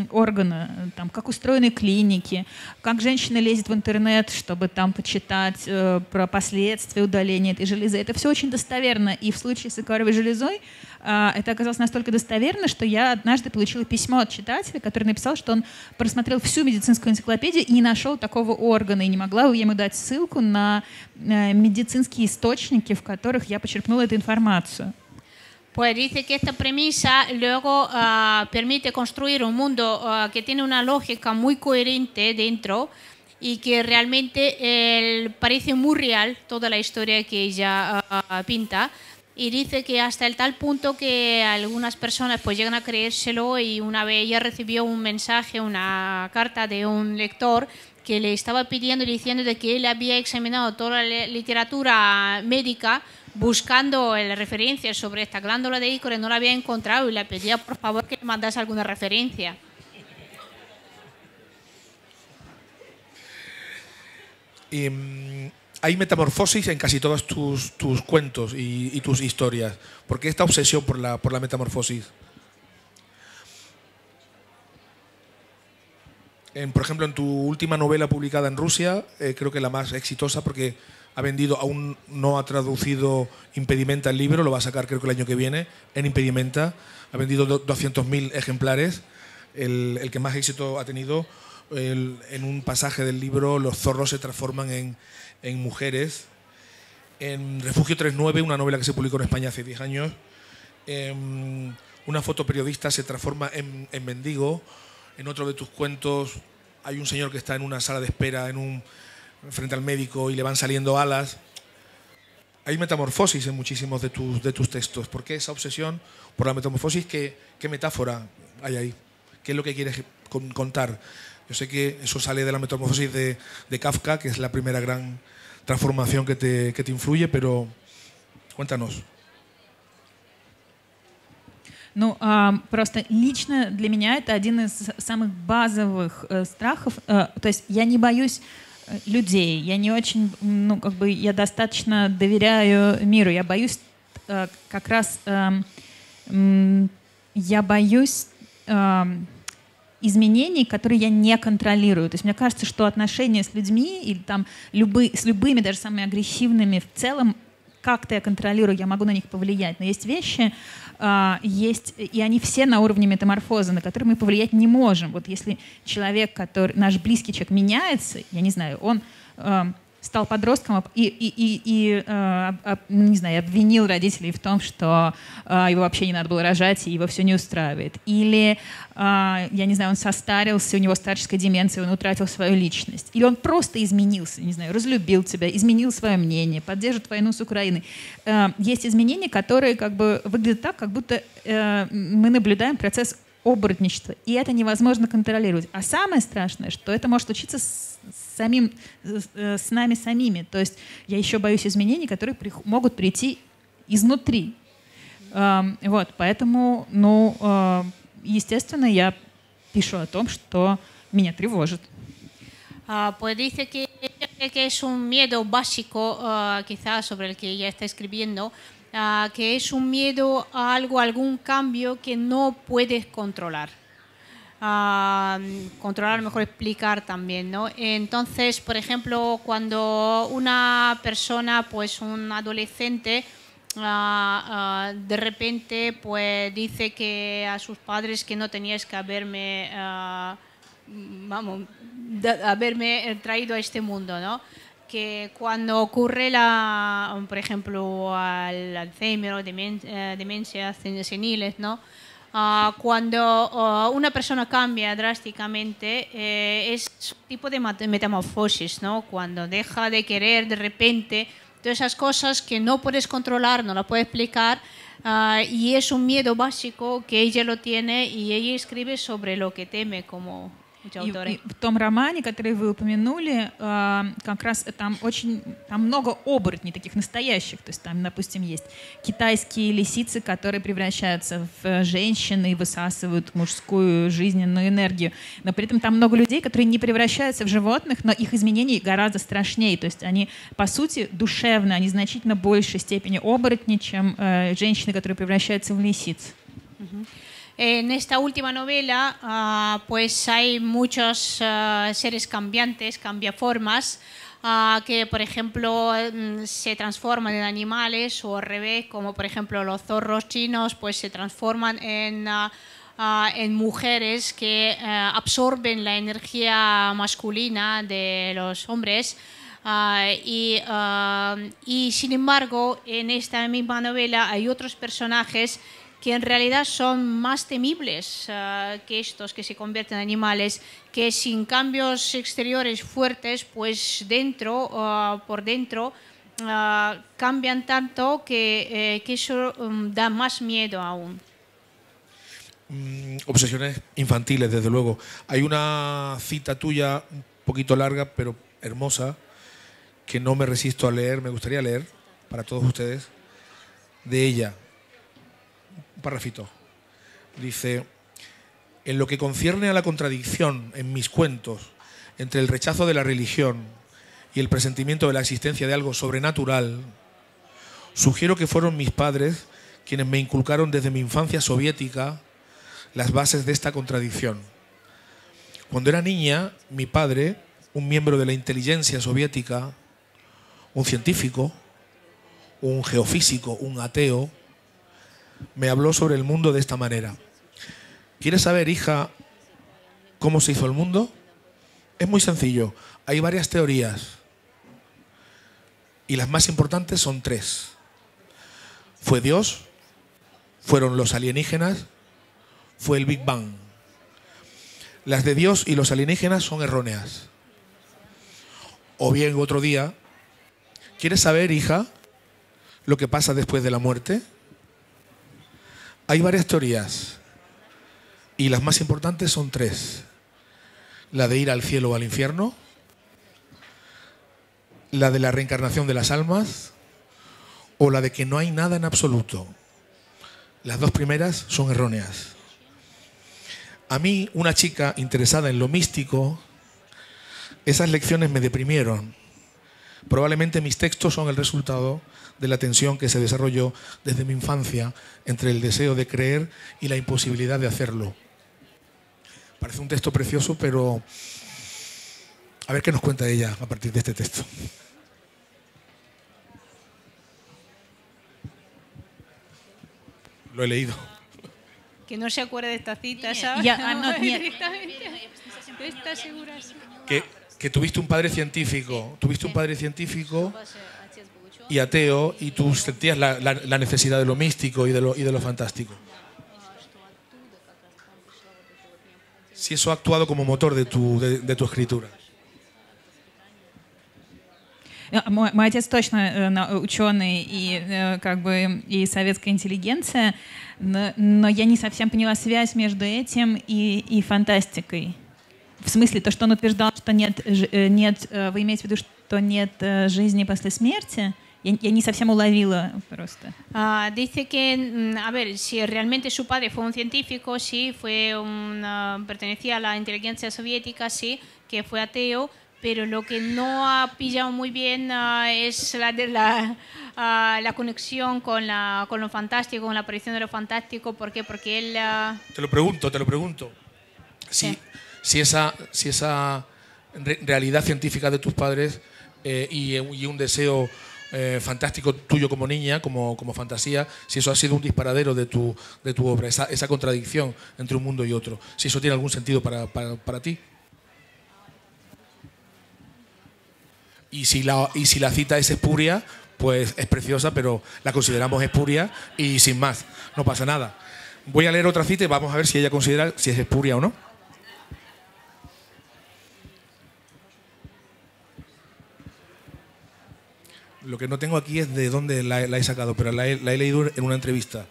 Speaker 2: органа, там, как устроены клиники, как женщина лезет в интернет, чтобы там почитать про последствия удаления этой железы. Это все очень достоверно. И в случае с икоровой железой это оказалось настолько достоверно, что я однажды получила письмо от читателя, который написал, что он просмотрел всю медицинскую энциклопедию и не нашел такого органа, и не могла ему дать ссылку на медицинские источники, в которых я почерпнула эту информацию.
Speaker 3: Pues dice que esta premisa luego permite construir un mundo que tiene una lógica muy coherente dentro y que realmente parece muy real toda la historia que ella pinta. Y dice que hasta el tal punto que algunas personas pues llegan a creérselo, y una vez ella recibió un mensaje, una carta de un lector que le estaba pidiendo y diciendo de que él había examinado toda la literatura médica buscando referencias sobre esta glándula de Icora, no la había encontrado y le pedía por favor que le mandase alguna referencia.
Speaker 1: Hay metamorfosis en casi todos tus cuentos y tus historias. ¿Por qué esta obsesión por la metamorfosis? Por ejemplo, en tu última novela publicada en Rusia, creo que la más exitosa, porque ha vendido, aún no ha traducido Impedimenta el libro, lo va a sacar creo que el año que viene, en Impedimenta. Ha vendido 200.000 ejemplares. El que más éxito ha tenido, en un pasaje del libro, los zorros se transforman en mujeres. En Refugio 39, una novela que se publicó en España hace 10 años, una fotoperiodista se transforma en mendigo. En otro de tus cuentos hay un señor que está en una sala de espera frente al médico y le van saliendo alas. Hay metamorfosis en muchísimos de tus textos. ¿Por qué esa obsesión por la metamorfosis? ¿Qué metáfora hay ahí? ¿Qué es lo que quieres contar? Yo sé que eso sale de la metamorfosis de Kafka, que es la primera gran transformación que te influye, pero cuéntanos.
Speaker 2: Ну, просто лично для меня это один из самых базовых страхов. То есть я не боюсь людей, я не очень, ну, как бы я достаточно доверяю миру. Я боюсь как раз, я боюсь изменений, которые я не контролирую. То есть мне кажется, что отношения с людьми или там с любыми, даже самыми агрессивными, в целом как-то я контролирую, я могу на них повлиять. Но есть вещи, и они все на уровне метаморфозы, на которые мы повлиять не можем. Вот если человек, наш близкий человек меняется, я не знаю, он стал подростком и не знаю, обвинил родителей в том, что его вообще не надо было рожать, и его все не устраивает. Или, я не знаю, он состарился, у него старческая деменция, он утратил свою личность. Или он просто изменился, не знаю, разлюбил тебя, изменил свое мнение, поддержит войну с Украиной. Есть изменения, которые как бы выглядят так, как будто мы наблюдаем процесс оборотничества, и это невозможно контролировать. А самое страшное, что это может случиться с нами самими. То есть я еще боюсь изменений, которые могут прийти изнутри. Вот, поэтому, ну, естественно, я пишу о том, что меня тревожит.
Speaker 3: Pues dice que es un miedo básico, quizás sobre el que ella está escribiendo, que es un miedo a algún cambio que no puedes controlar. Controlar, mejor explicar también, ¿no? Entonces, por ejemplo, cuando una persona, pues un adolescente, de repente pues dice que a sus padres que no tenías que haberme traído a este mundo, ¿no? Que cuando ocurre por ejemplo, al Alzheimer o demencias seniles, ¿no? Cuando una persona cambia drásticamente, es un tipo de metamorfosis, ¿no? Cuando deja de querer de repente todas esas cosas que no puedes controlar, no las puedes explicar, y es un miedo básico que ella lo tiene, y ella escribe sobre lo que teme como
Speaker 2: И в том романе, который вы упомянули, как раз там много оборотней таких настоящих. То есть там, допустим, есть китайские лисицы, которые превращаются в женщин и высасывают мужскую жизненную энергию. Но при этом там много людей, которые не превращаются в животных, но их изменения гораздо страшнее. То есть они, по сути, душевно, они значительно большей степени оборотни, чем женщины, которые превращаются в лисиц.
Speaker 3: En esta última novela, pues hay muchos seres cambiantes, cambiaformas, que por ejemplo se transforman en animales o al revés, como por ejemplo los zorros chinos, pues se transforman en mujeres que absorben la energía masculina de los hombres. Y sin embargo, en esta misma novela hay otros personajes que en realidad son más temibles que estos que se convierten en animales, que sin cambios exteriores fuertes, pues por dentro cambian tanto que eso da más miedo aún.
Speaker 1: Obsesiones infantiles, desde luego. Hay una cita tuya, un poquito larga, pero hermosa, que no me resisto a leer, me gustaría leer para todos ustedes, de ella. Un parrafito. Dice: en lo que concierne a la contradicción en mis cuentos entre el rechazo de la religión y el presentimiento de la existencia de algo sobrenatural, sugiero que fueron mis padres quienes me inculcaron desde mi infancia soviética las bases de esta contradicción. Cuando era niña, mi padre, un miembro de la inteligencia soviética, un científico, un geofísico, un ateo, me habló sobre el mundo de esta manera. ¿Quieres saber, hija, cómo se hizo el mundo? Es muy sencillo. Hay varias teorías y las más importantes son tres. Fue Dios, fueron los alienígenas, fue el Big Bang. Las de Dios y los alienígenas son erróneas. O bien otro día, ¿quieres saber, hija, lo que pasa después de la muerte? Hay varias teorías y las más importantes son tres. La de ir al cielo o al infierno, la de la reencarnación de las almas o la de que no hay nada en absoluto. Las dos primeras son erróneas. A mí, una chica interesada en lo místico, esas lecciones me deprimieron. Probablemente mis textos son el resultado de la tensión que se desarrolló desde mi infancia entre el deseo de creer y la imposibilidad de hacerlo. Parece un texto precioso, pero a ver qué nos cuenta ella a partir de este texto. Lo he leído.
Speaker 3: Que no se acuerde de esta cita, ¿sabes? Directamente. ¿Estás segura?
Speaker 1: Que tuviste un padre científico, y ateo, y tú sentías la necesidad de lo místico y de lo fantástico. Si eso ha actuado como motor de tu escritura.
Speaker 2: Мой отец точно ученый и советская интеллигенция, но я не совсем поняла связь между этим и фантастикой. В смысле, то, что он утверждал, что нет, вы имеете в виду, что нет жизни после смерти? Я не совсем уловила просто.
Speaker 3: Dice que, a ver, si realmente su padre fue un científico, sí, pertenecía a la inteligencia soviética, sí, que fue ateo, pero lo que no ha pillado muy bien es la conexión con lo fantástico, con la aparición de lo fantástico. ¿Por qué? Porque él...
Speaker 1: Te lo pregunto. Si esa realidad científica de tus padres y un deseo fantástico tuyo como niña, como fantasía, si eso ha sido un disparadero de tu obra, esa contradicción entre un mundo y otro, si eso tiene algún sentido para ti. Y si la cita es espuria, pues es preciosa, pero la consideramos espuria y sin más, no pasa nada. Voy a leer otra cita y vamos a ver si ella considera si es espuria o no. Lo que no tengo aquí es de dónde la he sacado, pero la he leído en una entrevista.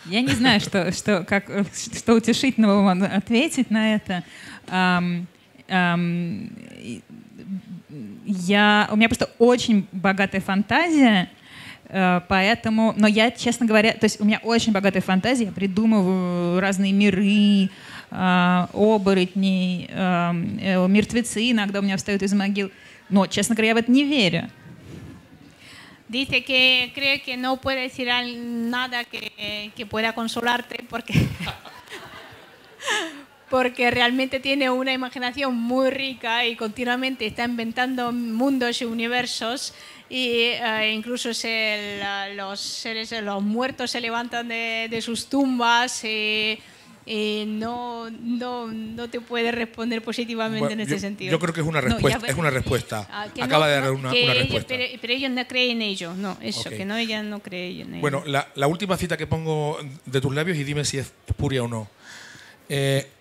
Speaker 2: Я не знаю, что утешительного вам ответить на это. У меня просто очень богатая фантазия, поэтому, но я, честно говоря, то есть у меня очень богатая фантазия, я придумываю разные миры, оборотней, мертвецы иногда у меня встают из могил, но, честно говоря, я в это не верю.
Speaker 3: Dice que cree que no puede decir nada que pueda consolarte porque porque realmente tiene una imaginación muy rica y continuamente está inventando mundos y universos y incluso los muertos se levantan de sus tumbas y no te puede responder positivamente
Speaker 1: Bueno,
Speaker 3: en ese sentido.
Speaker 1: Yo creo que es una respuesta. Es una respuesta. Acaba de dar una respuesta.
Speaker 3: Pero ellos no creen en ello, no, eso,
Speaker 1: Okay.
Speaker 3: que no, ella no cree en ello.
Speaker 1: Bueno, la última cita que pongo de tus labios y dime si es espuria o no.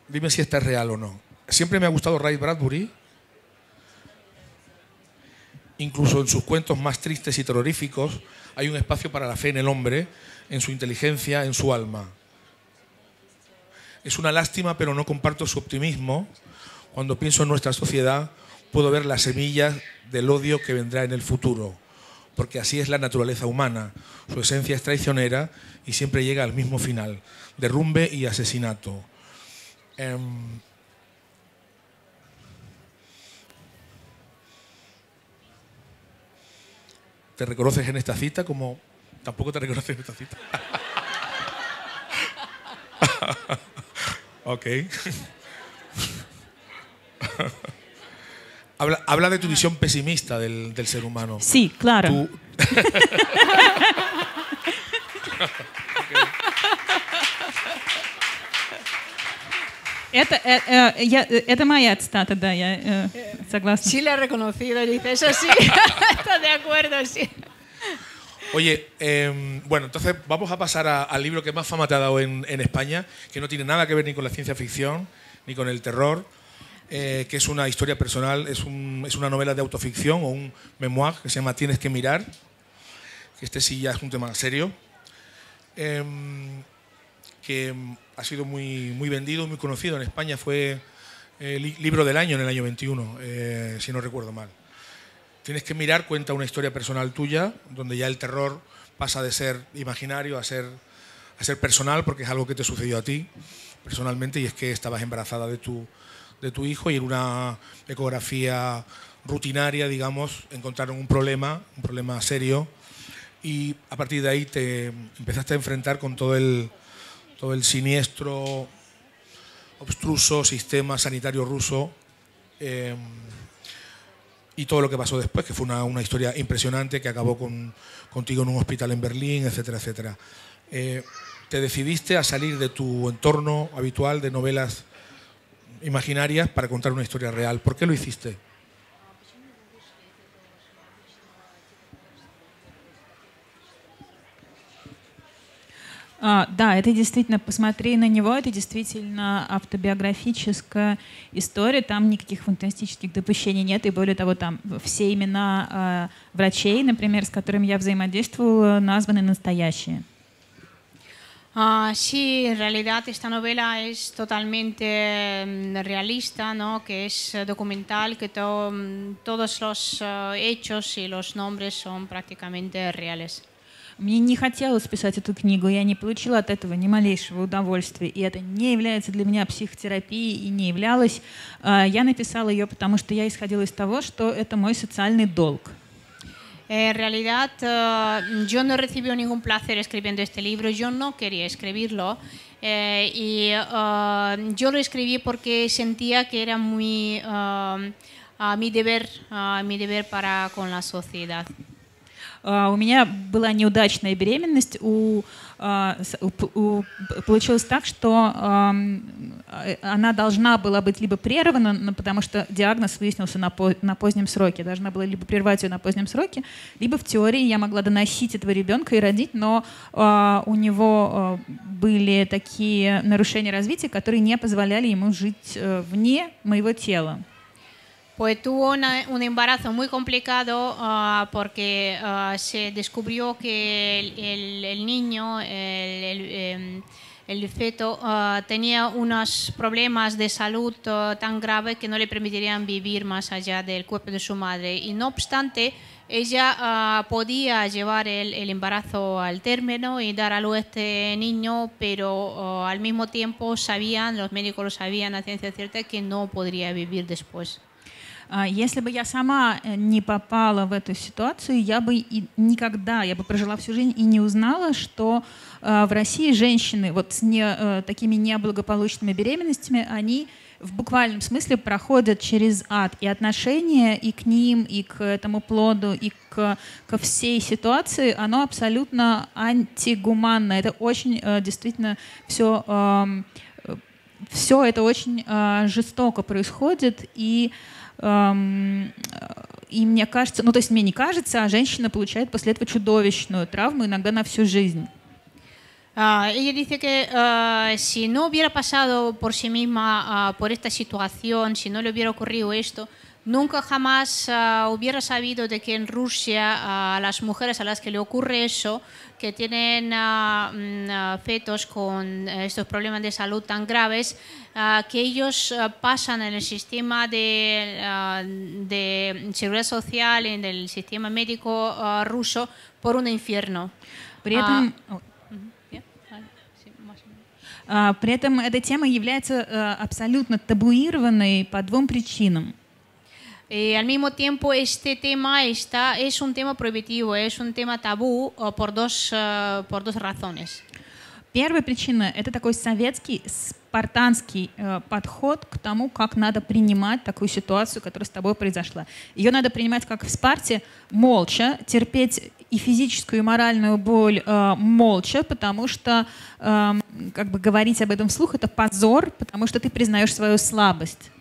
Speaker 1: Dime si esta es real o no. Siempre me ha gustado Ray Bradbury, incluso en sus cuentos más tristes y terroríficos hay un espacio para la fe en el hombre, en su inteligencia, en su alma. Es una lástima, pero no comparto su optimismo. Cuando pienso en nuestra sociedad, puedo ver las semillas del odio que vendrá en el futuro, porque así es la naturaleza humana. Su esencia es traicionera y siempre llega al mismo final, derrumbe y asesinato. ¿Te reconoces en esta cita? Como tampoco te reconoces en esta cita. Ok. Habla de tu visión pesimista del ser humano.
Speaker 2: Sí, claro.
Speaker 1: Tú...
Speaker 2: Это моя цитата, да, я согласна.
Speaker 3: Sí la he reconocido, dice, eso sí, está de acuerdo, sí.
Speaker 1: Oye, bueno, entonces vamos a pasar al libro que más fama te ha dado en España, que no tiene nada que ver ni con la ciencia ficción, ni con el terror, que es una historia personal, es una novela de autoficción o un memoir que se llama Tienes que mirar, que este sí ya es un tema serio, que ha sido muy vendido, muy conocido en España, fue libro del año en el año 21, si no recuerdo mal. Tienes que mirar, cuenta una historia personal tuya, donde ya el terror pasa de ser imaginario a ser personal, porque es algo que te sucedió a ti personalmente, y es que estabas embarazada de tu hijo y en una ecografía rutinaria, digamos, encontraron un problema serio, y a partir de ahí te empezaste a enfrentar con todo el siniestro, obstruso sistema sanitario ruso, y todo lo que pasó después, que fue una historia impresionante que acabó contigo en un hospital en Berlín, etcétera, etcétera. Te decidiste a salir de tu entorno habitual de novelas imaginarias para contar una historia real. ¿Por qué lo hiciste?
Speaker 2: Да, это действительно, посмотри на него, это действительно автобиографическая история, там никаких фантастических допущений нет, и более того, там все имена врачей, например, с которыми я взаимодействовала, названы настоящие.
Speaker 3: Sí, en realidad esta novela es totalmente realista, ¿no? Que es documental, que todos los hechos y los nombres son prácticamente reales.
Speaker 2: Мне не хотелось писать эту книгу, я не получила от этого ни малейшего удовольствия, и это не является для меня психотерапией и не являлось. Я написала ее, потому что я исходила из того, что это мой социальный долг.
Speaker 3: En realidad, yo no recibí ningún placer escribiendo este libro, yo no quería escribirlo y yo lo escribí porque sentía que era mi deber para con la sociedad.
Speaker 2: У меня была неудачная беременность, получилось так, что она должна была быть либо прервана, потому что диагноз выяснился на позднем сроке. Я должна была либо прервать ее на позднем сроке, либо в теории я могла доносить этого ребенка и родить, но у него были такие нарушения развития, которые не позволяли ему жить вне моего тела.
Speaker 3: Pues tuvo un embarazo muy complicado porque se descubrió que el niño, el feto, tenía unos problemas de salud tan graves que no le permitirían vivir más allá del cuerpo de su madre. Y no obstante, ella podía llevar el embarazo al término y dar a luz a este niño, pero al mismo tiempo los médicos lo sabían a ciencia cierta que no podría vivir después.
Speaker 2: Если бы я сама не попала в эту ситуацию, я бы я бы прожила всю жизнь и не узнала, что в России женщины вот с такими неблагополучными беременностями, они в буквальном смысле проходят через ад. И отношение и к ним, и к этому плоду, и ко всей ситуации, оно абсолютно антигуманно. Это очень действительно все это очень жестоко происходит. И мне кажется, ну то есть мне не кажется, а женщина получает после этого чудовищную травму, иногда на всю жизнь.
Speaker 3: Ella dice que si no hubiera pasado por sí misma por esta situación, si no le hubiera ocurrido esto, nunca jamás hubiera sabido de que en Rusia a las mujeres a las que le ocurre eso, que tienen fetos con estos problemas de salud tan graves, que ellos pasan en el sistema de seguridad social, en el sistema médico ruso, por un infierno.
Speaker 2: При этом эта тема является абсолютно табуированной по двум причинам.
Speaker 3: Al mismo tiempo, este tema es un tema prohibitivo, es un tema tabú por dos razones.
Speaker 2: Первая причина – это такой советский, спартанский подход к тому, как надо принимать такую ситуацию, которая с тобой произошла. Ее надо принимать, как в Спарте, молча, терпеть и физическую, и моральную боль молча, потому что как бы говорить об этом вслух – это позор, потому что ты признаешь свою слабость.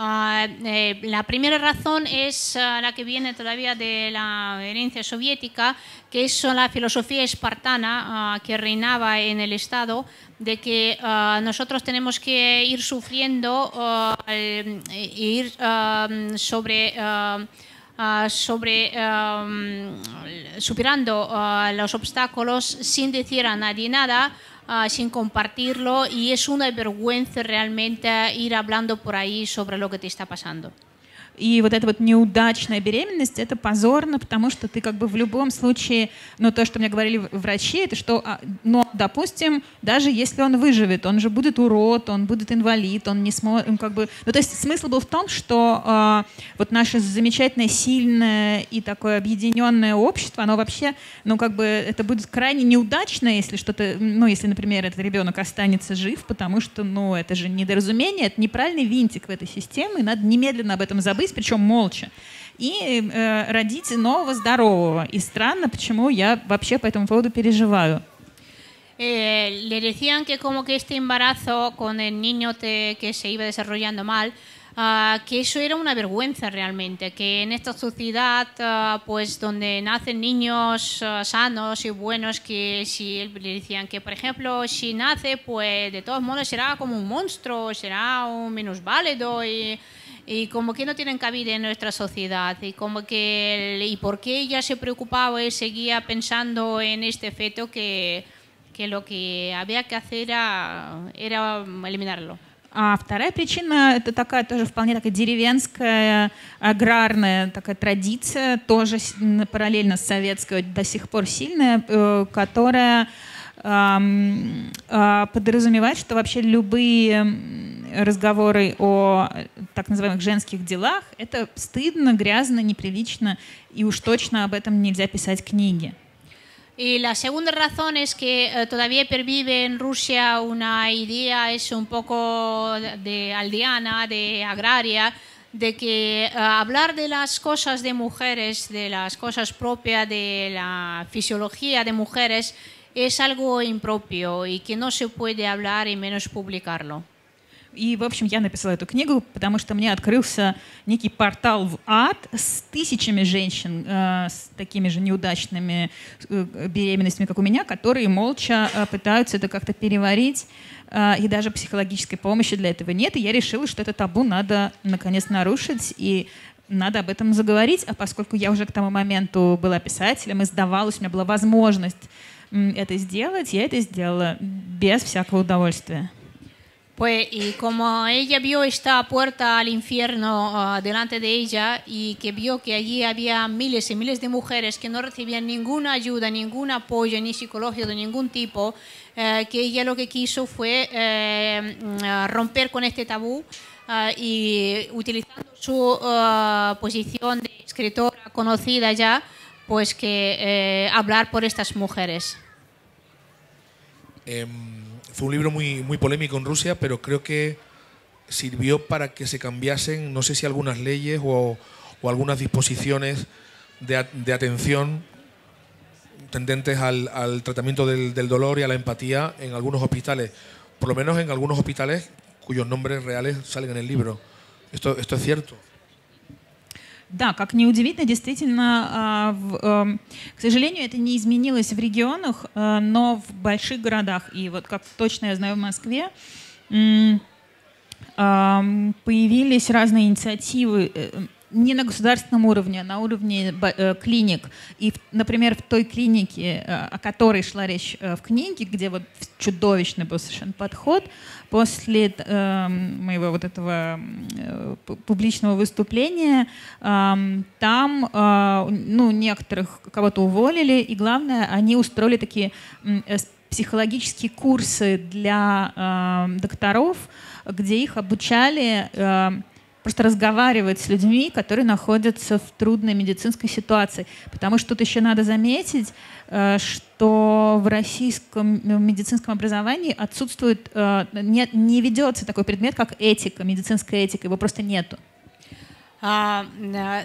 Speaker 3: La primera razón es la que viene todavía de la herencia soviética, que es la filosofía espartana que reinaba en el Estado, de que nosotros tenemos que ir sufriendo ir superando los obstáculos sin decir a nadie nada, sin compartirlo, y es una vergüenza realmente ir hablando por ahí sobre lo que te está pasando.
Speaker 2: И вот эта вот неудачная беременность, это позорно, потому что ты как бы в любом случае, ну то, что мне говорили врачи, это что, ну, допустим, даже если он выживет, он же будет урод, он будет инвалид, он не сможет, как бы, ну то есть смысл был в том, что вот наше замечательное, сильное и такое объединенное общество, оно вообще, ну как бы это будет крайне неудачно, если что-то, ну если, например, этот ребенок останется жив, потому что, ну это же недоразумение, это неправильный винтик в этой системе, и надо немедленно об этом забыть, причем молча, и родить нового здорового. И странно, почему я вообще по этому поводу переживаю.
Speaker 3: Le decían que como que este embarazo con el niño que se iba desarrollando mal, que eso era una vergüenza realmente, que en esta sociedad pues donde nacen niños sanos y buenos, que si le decían que por ejemplo si nace pues de todos modos será como un monstruo, será un minusválido y como que no tienen cabida en nuestra sociedad, y como que y por qué ella se preocupaba y seguía pensando en este feto, que lo que había que hacer era eliminarlo.
Speaker 2: А вторая причина – это такая тоже вполне такая деревенская, аграрная такая традиция, тоже параллельно с советской, до сих пор сильная, которая подразумевает, что вообще любые разговоры о так называемых женских делах – это стыдно, грязно, неприлично, и уж точно об этом нельзя писать книги.
Speaker 3: Y la segunda razón es que todavía pervive en Rusia una idea, es un poco de aldeana, de agraria, de que hablar de las cosas de mujeres, de las cosas propias de la fisiología de mujeres, es algo impropio y que no se puede hablar y menos publicarlo.
Speaker 2: И, в общем, я написала эту книгу, потому что мне открылся некий портал в ад с тысячами женщин с такими же неудачными беременностями, как у меня, которые молча пытаются это как-то переварить, и даже психологической помощи для этого нет. И я решила, что это табу надо наконец нарушить, и надо об этом заговорить. А поскольку я уже к тому моменту была писателем, издавалась, у меня была возможность это сделать, я это сделала без всякого удовольствия.
Speaker 3: Pues, y como ella vio esta puerta al infierno delante de ella y que vio que allí había miles y miles de mujeres que no recibían ninguna ayuda, ningún apoyo, ni psicológico de ningún tipo, que ella lo que quiso fue romper con este tabú y utilizando su posición de escritora conocida ya, pues que hablar por estas mujeres.
Speaker 1: Fue un libro muy polémico en Rusia, pero creo que sirvió para que se cambiasen, no sé si algunas leyes o algunas disposiciones de atención tendentes al tratamiento del dolor y a la empatía en algunos hospitales, por lo menos en algunos hospitales cuyos nombres reales salen en el libro. ¿Esto es cierto?
Speaker 2: Да, как ни удивительно, действительно, к сожалению, это не изменилось в регионах, но в больших городах, и вот как точно я знаю в Москве, появились разные инициативы не на государственном уровне, а на уровне клиник. И, например, в той клинике, о которой шла речь в книге, где вот чудовищный был совершенно подход, после моего вот этого публичного выступления, там некоторых кого-то уволили, и главное, они устроили такие психологические курсы для докторов, где их обучали просто разговаривать с людьми, которые находятся в трудной медицинской ситуации. Потому что тут еще надо заметить, что в российском медицинском образовании отсутствует, не ведется такой предмет, как этика, медицинская этика, его просто нету.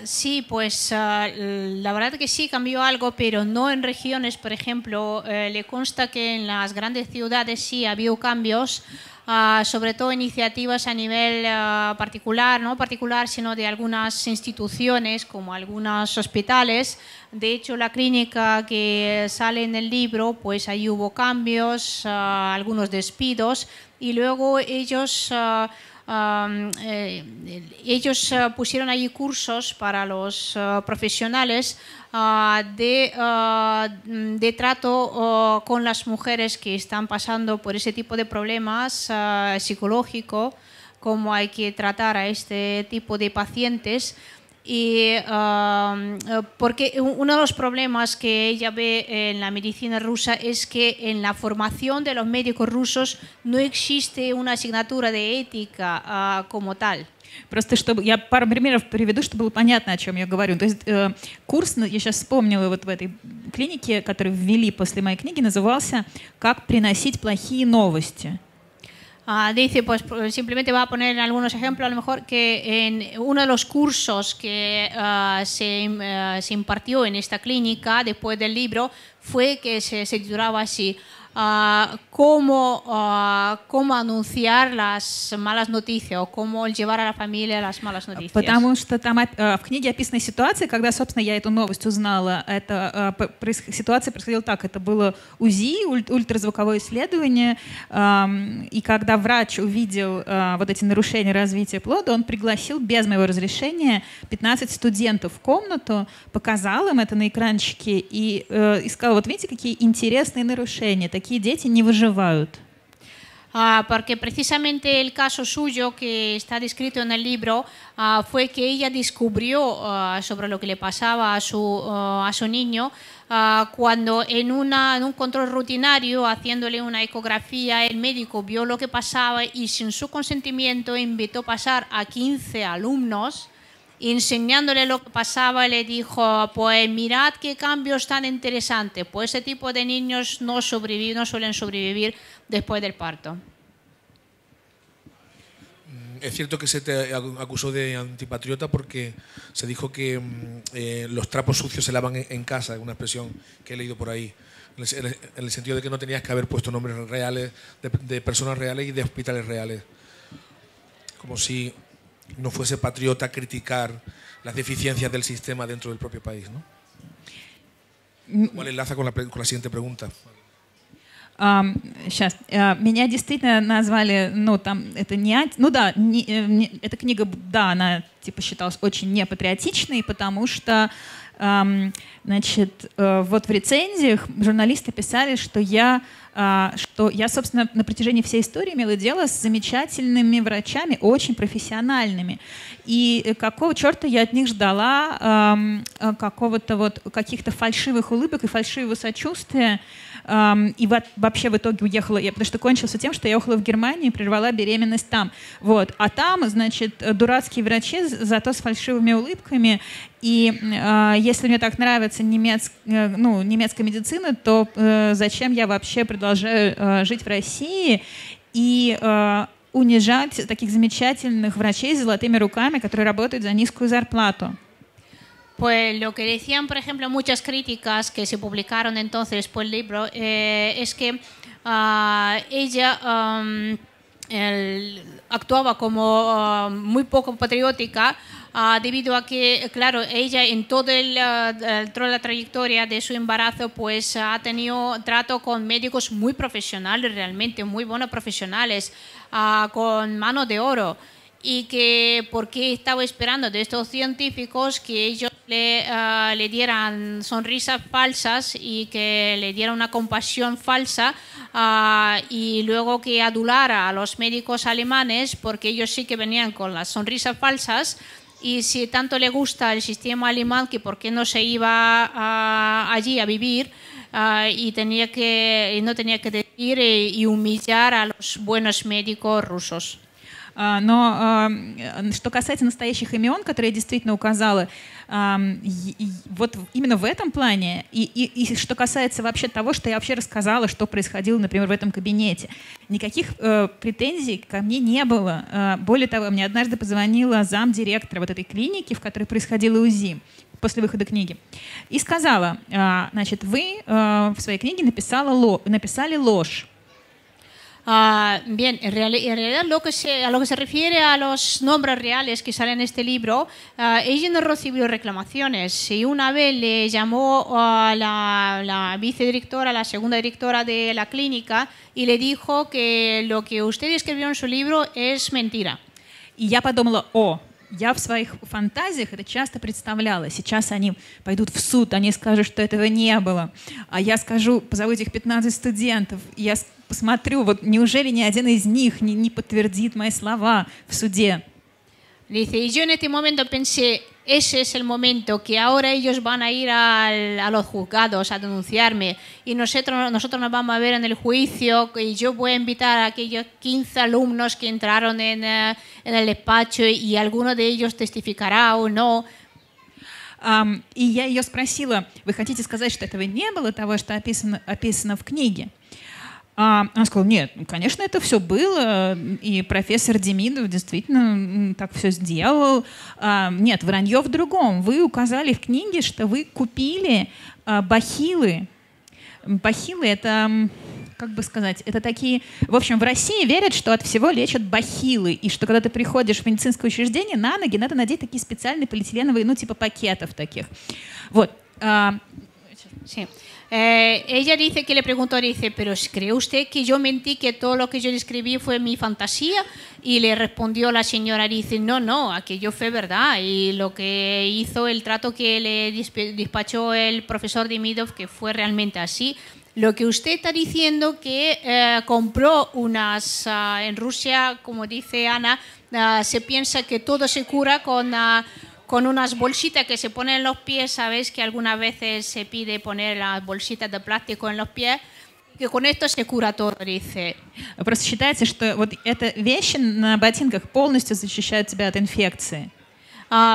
Speaker 3: Sí, pues la verdad que sí cambió algo, pero no en regiones. Por ejemplo, le consta que en las grandes ciudades sí ha habido cambios, sobre todo iniciativas a nivel particular, no particular, sino de algunas instituciones como algunos hospitales. De hecho, la clínica que sale en el libro, pues ahí hubo cambios, algunos despidos, y luego ellos pusieron allí cursos para los profesionales de trato con las mujeres que están pasando por ese tipo de problemas psicológicos, cómo hay que tratar a este tipo de pacientes. Y porque uno de los problemas que ella ve en la medicina rusa es que en la formación de los médicos rusos no existe una asignatura de ética como tal.
Speaker 2: Просто чтобы я пару примеров приведу, чтобы было понятно, о чем я говорю. То есть курс, я сейчас вспомнила вот в этой клинике, который ввели после моей книги, назывался «Как приносить плохие новости».
Speaker 3: Dice, pues simplemente va a poner algunos ejemplos, a lo mejor que en uno de los cursos que se impartió en esta clínica después del libro fue que se titulaba así, cómo anunciar las malas noticias o cómo llevar a la familia las malas noticias.
Speaker 2: Потому что там в книге описана ситуация, когда, собственно, я эту новость узнала. Ситуация происходила так. Это было УЗИ, ультразвуковое исследование. И когда врач увидел вот эти нарушения развития плода, он пригласил без моего разрешения 15 студентов в комнату, показал им это на экранчике и сказал, вот видите, какие интересные нарушения. Такие дети не выживают.
Speaker 3: Porque precisamente el caso suyo que está descrito en el libro fue que ella descubrió sobre lo que le pasaba a su niño cuando en un control rutinario, haciéndole una ecografía, el médico vio lo que pasaba y sin su consentimiento invitó a pasar a 15 alumnos. Enseñándole lo que pasaba, le dijo, pues mirad qué cambios tan interesantes, pues ese tipo de niños no suelen sobrevivir después del parto.
Speaker 1: Es cierto que se te acusó de antipatriota porque se dijo que los trapos sucios se lavan en casa, es una expresión que he leído por ahí, en el sentido de que no tenías que haber puesto nombres reales de personas reales y de hospitales reales, como si no fuese patriota criticar las deficiencias del sistema dentro del propio país, ¿no? Igual enlaza con la siguiente pregunta.
Speaker 2: Сейчас. Меня действительно назвали, эта книга, да, она типа считалась очень непатриотичной, потому что Значит, вот в рецензиях журналисты писали, что я, собственно, на протяжении всей истории имела дело с замечательными врачами, очень профессиональными. И какого черта я от них ждала какого-то вот каких-то фальшивых улыбок и фальшивого сочувствия. И вообще в итоге уехала, потому что кончилось тем, что я уехала в Германию и прервала беременность там. Вот. А там, значит, дурацкие врачи, зато с фальшивыми улыбками. И если мне так нравится немецкая медицина, то зачем я вообще продолжаю жить в России и унижать таких замечательных врачей с золотыми руками, которые работают за низкую зарплату?
Speaker 3: Pues lo que decían, por ejemplo, muchas críticas que se publicaron entonces por el libro es que ella actuaba como muy poco patriótica debido a que, claro, ella en toda la trayectoria de su embarazo pues ha tenido trato con médicos muy profesionales, realmente muy buenos profesionales, con mano de oro. Y que porque estaba esperando de estos científicos que ellos le dieran sonrisas falsas y que le dieran una compasión falsa y luego que adulara a los médicos alemanes porque ellos sí que venían con las sonrisas falsas. Y si tanto le gusta el sistema alemán, que por qué no se iba allí a vivir y no tenía que decir y humillar a los buenos médicos rusos.
Speaker 2: Но что касается настоящих имен, которые я действительно указала, вот именно в этом плане, и что касается вообще того, что я вообще рассказала, что происходило, например, в этом кабинете, никаких претензий ко мне не было. Более того, мне однажды позвонила замдиректора вот этой клиники, в которой происходило УЗИ после выхода книги, и сказала, значит, вы в своей книге написали ложь.
Speaker 3: Bien, en realidad a lo que se refiere a los nombres reales que salen en este libro, ella no recibió reclamaciones. Y una vez le llamó a la vicedirectora, la segunda directora de la clínica, y le dijo que lo que usted escribió en su libro es mentira.
Speaker 2: И я подумала, я в своих фантазиях это часто представляла. Сейчас они пойдут в суд, они скажут, что этого не было. А я скажу, позову этих 15 студентов, и я посмотрю, вот неужели ни один из них не подтвердит мои слова в суде.
Speaker 3: Dice, y yo en este momento pensé, ese es el momento que ahora ellos van a ir a los juzgados a denunciarme y nosotros nos vamos a ver en el juicio y yo voy a invitar a aquellos 15 alumnos que entraron en el despacho y alguno de ellos testificará o no.
Speaker 2: И я ее спросила, вы хотите сказать, что этого не было, того, что описано в книге? Она сказала, нет, конечно, это все было, и профессор Демидов действительно так все сделал. Нет, вранье в другом. Вы указали в книге, что вы купили бахилы. Бахилы — это, как бы сказать, это такие... В общем, в России верят, что от всего лечат бахилы, и что когда ты приходишь в медицинское учреждение, на ноги надо надеть такие специальные полиэтиленовые, типа пакетов таких. Вот.
Speaker 3: Sí. Ella dice que le preguntó, dice, pero ¿cree usted que yo mentí, que todo lo que yo le escribí fue mi fantasía? Y le respondió la señora, dice, no, aquello fue verdad. Y lo que hizo, el trato que le despachó el profesor Demidov, que fue realmente así. Lo que usted está diciendo que compró unas, en Rusia, como dice Ana, se piensa que todo se cura con unas bolsitas que se ponen en los pies, ¿sabes? Que algunas veces se pide poner las bolsitas de plástico en los pies, que con esto se cura todo, dice.
Speaker 2: Просто считается, что вот эта вещь на ботинках полностью защищает тебя от инфекции.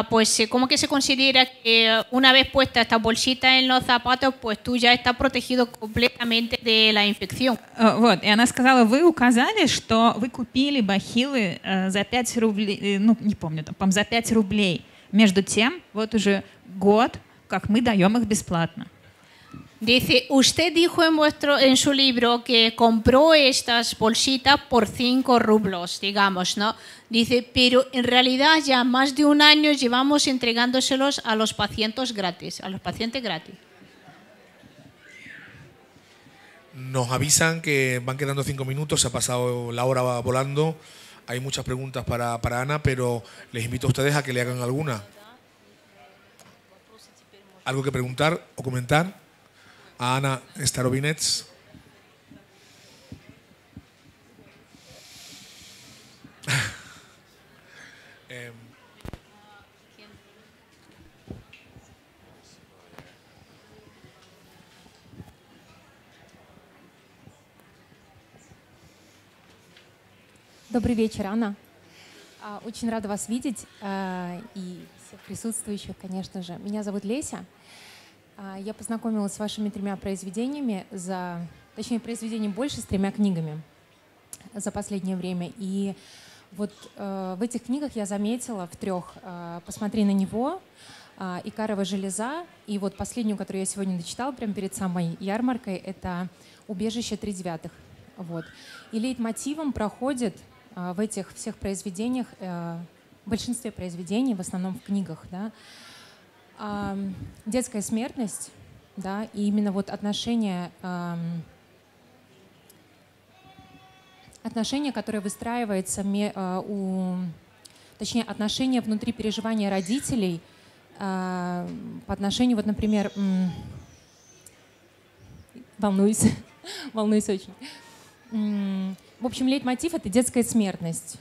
Speaker 3: Pues como que se considera que una vez puesta esta bolsita en los zapatos, pues tú ya estás protegido completamente de la infección.
Speaker 2: Вот, и она сказала, вы указали, что вы купили бахилы за 5 рублей, не помню, там, за 5 рублей. Между тем, вот уже год, как мы даем их бесплатно.
Speaker 3: Dice, usted dijo en su libro que compró estas bolsitas por 5 rublos, digamos, ¿no? Dice, pero en realidad ya más de un año llevamos entregándoselos a los pacientes gratis,
Speaker 1: Nos avisan que van quedando 5 minutos, se ha pasado la hora volando. Hay muchas preguntas para Ana, pero les invito a ustedes a que le hagan alguna. ¿Algo que preguntar o comentar? A Ana Starobinets.
Speaker 4: Добрый вечер, Анна. Очень рада вас видеть и всех присутствующих, конечно же. Меня зовут Леся. Я познакомилась с вашими 3 произведениями, точнее, произведений больше, с 3 книгами за последнее время. И вот в этих книгах я заметила в 3 «Посмотри на него», «Икарова железа», и вот последнюю, которую я сегодня дочитала прямо перед самой ярмаркой, это «Убежище 3/9». Вот. И лейтмотивом проходит в этих всех произведениях, в большинстве произведений, в основном в книгах, да, детская смертность, да, и именно вот отношения, которое выстраивается точнее, отношения внутри переживания родителей по отношению, вот, например, волнуюсь очень. В общем, лейтмотив — это детская смертность.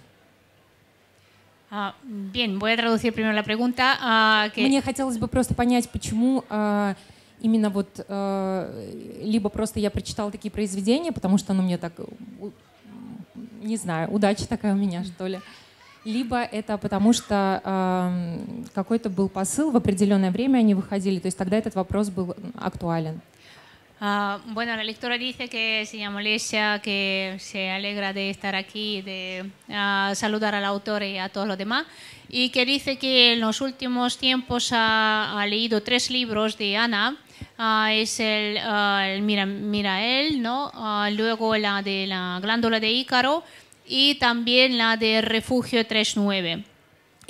Speaker 3: Bien, voy a traducir primero la pregunta.
Speaker 4: Мне хотелось бы просто понять, почему именно вот либо просто я прочитала такие произведения, потому что, мне так, не знаю, удача такая у меня, что ли. Либо это потому что какой-то был посыл, в определенное время они выходили, то есть тогда этот вопрос был актуален.
Speaker 3: Bueno, la lectora dice que se llama Lesia, que se alegra de estar aquí, de saludar al autor y a todos los demás, y que dice que en los últimos tiempos ha leído 3 libros de Ana. Es el Mirael, ¿no? Luego la de la glándula de Ícaro y también la de Refugio 3/9.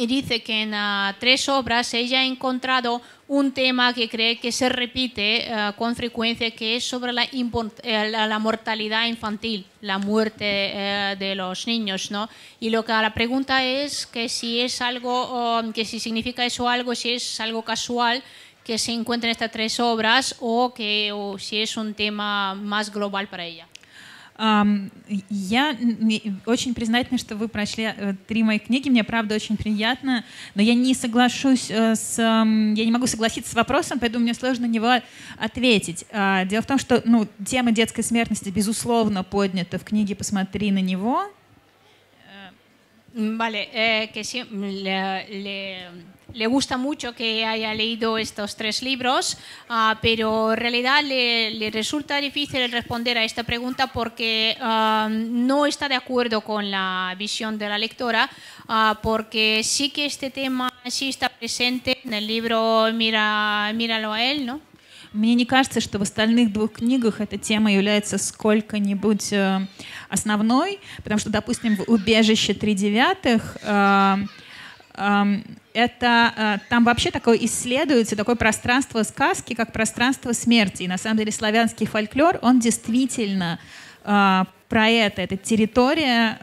Speaker 3: Y dice que en 3 obras ella ha encontrado un tema que cree que se repite con frecuencia, que es sobre la mortalidad infantil, la muerte de los niños, ¿no? Y la pregunta es que si es algo, que si significa eso algo, si es algo casual que se encuentra en estas 3 obras o si es un tema más global para ella.
Speaker 2: Я очень признательна, что вы прочли 3 мои книги. Мне, правда, очень приятно. Но я не соглашусь я не могу согласиться с вопросом, поэтому мне сложно на него ответить. Дело в том, что тема детской смертности, безусловно, поднята в книге «Посмотри на него».
Speaker 3: Vale, que sí, le gusta mucho que haya leído estos 3 libros, pero en realidad le resulta difícil responder a esta pregunta porque no está de acuerdo con la visión de la lectora, porque sí que este tema sí está presente en el libro Míralo a él, ¿no?
Speaker 2: Мне не кажется, что в остальных 2 книгах эта тема является сколько-нибудь основной, потому что, допустим, в «Убежище 3/9» там вообще такое исследуется, такое пространство сказки, как пространство смерти. И на самом деле славянский фольклор, он действительно про это территория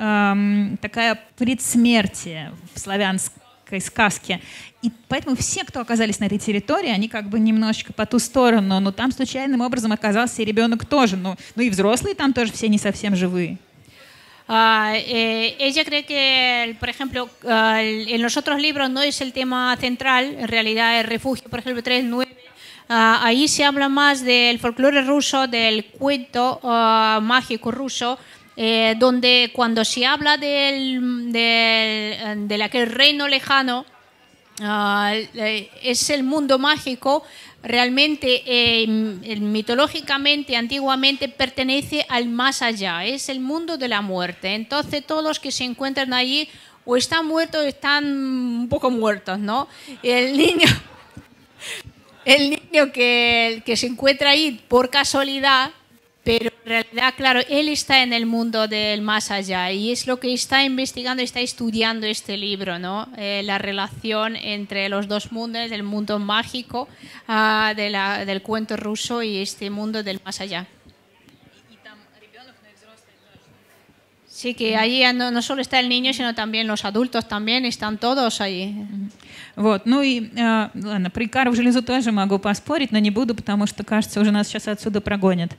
Speaker 2: такая предсмертия в славянской сказке. И поэтому все, кто оказались на этой территории, они как бы немножечко по ту сторону, но там случайным образом оказался и ребенок тоже, и взрослые там тоже все не совсем живые.
Speaker 3: Ella cree que, por ejemplo, en los otros libros no es el tema central, en realidad el refugio, por ejemplo, 3/9, ahí se habla más del folclore ruso, del cuento mágico ruso, donde cuando se habla de aquel reino lejano, es el mundo mágico, realmente mitológicamente, antiguamente pertenece al más allá, es el mundo de la muerte. Entonces todos los que se encuentran allí o están muertos o están un poco muertos, ¿no? El niño que se encuentra ahí por casualidad, pero en realidad, claro, él está en el mundo del más allá y es lo que está investigando, está estudiando este libro, ¿no? La relación entre los 2 mundos, el mundo mágico del cuento ruso y este mundo del más allá. Sí, que allí no solo está el niño, sino también los adultos, también están todos allí.
Speaker 2: Вот, ну и, ладно, про икарову железу тоже могу поспорить, но не буду, потому что, кажется, уже нас сейчас отсюда прогонят.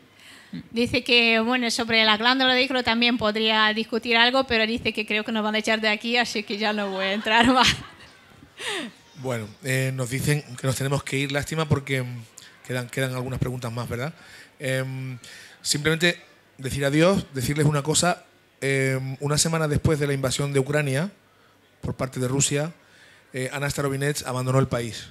Speaker 3: Dice que, bueno, sobre la glándula de Icaro también podría discutir algo, pero dice que creo que nos van a echar de aquí, así que ya no voy a entrar más.
Speaker 1: Bueno, nos dicen que nos tenemos que ir, lástima, porque quedan algunas preguntas más, ¿verdad? Simplemente decir adiós, decirles una cosa. Una semana después de la invasión de Ucrania por parte de Rusia, Anna Starovinets abandonó el país.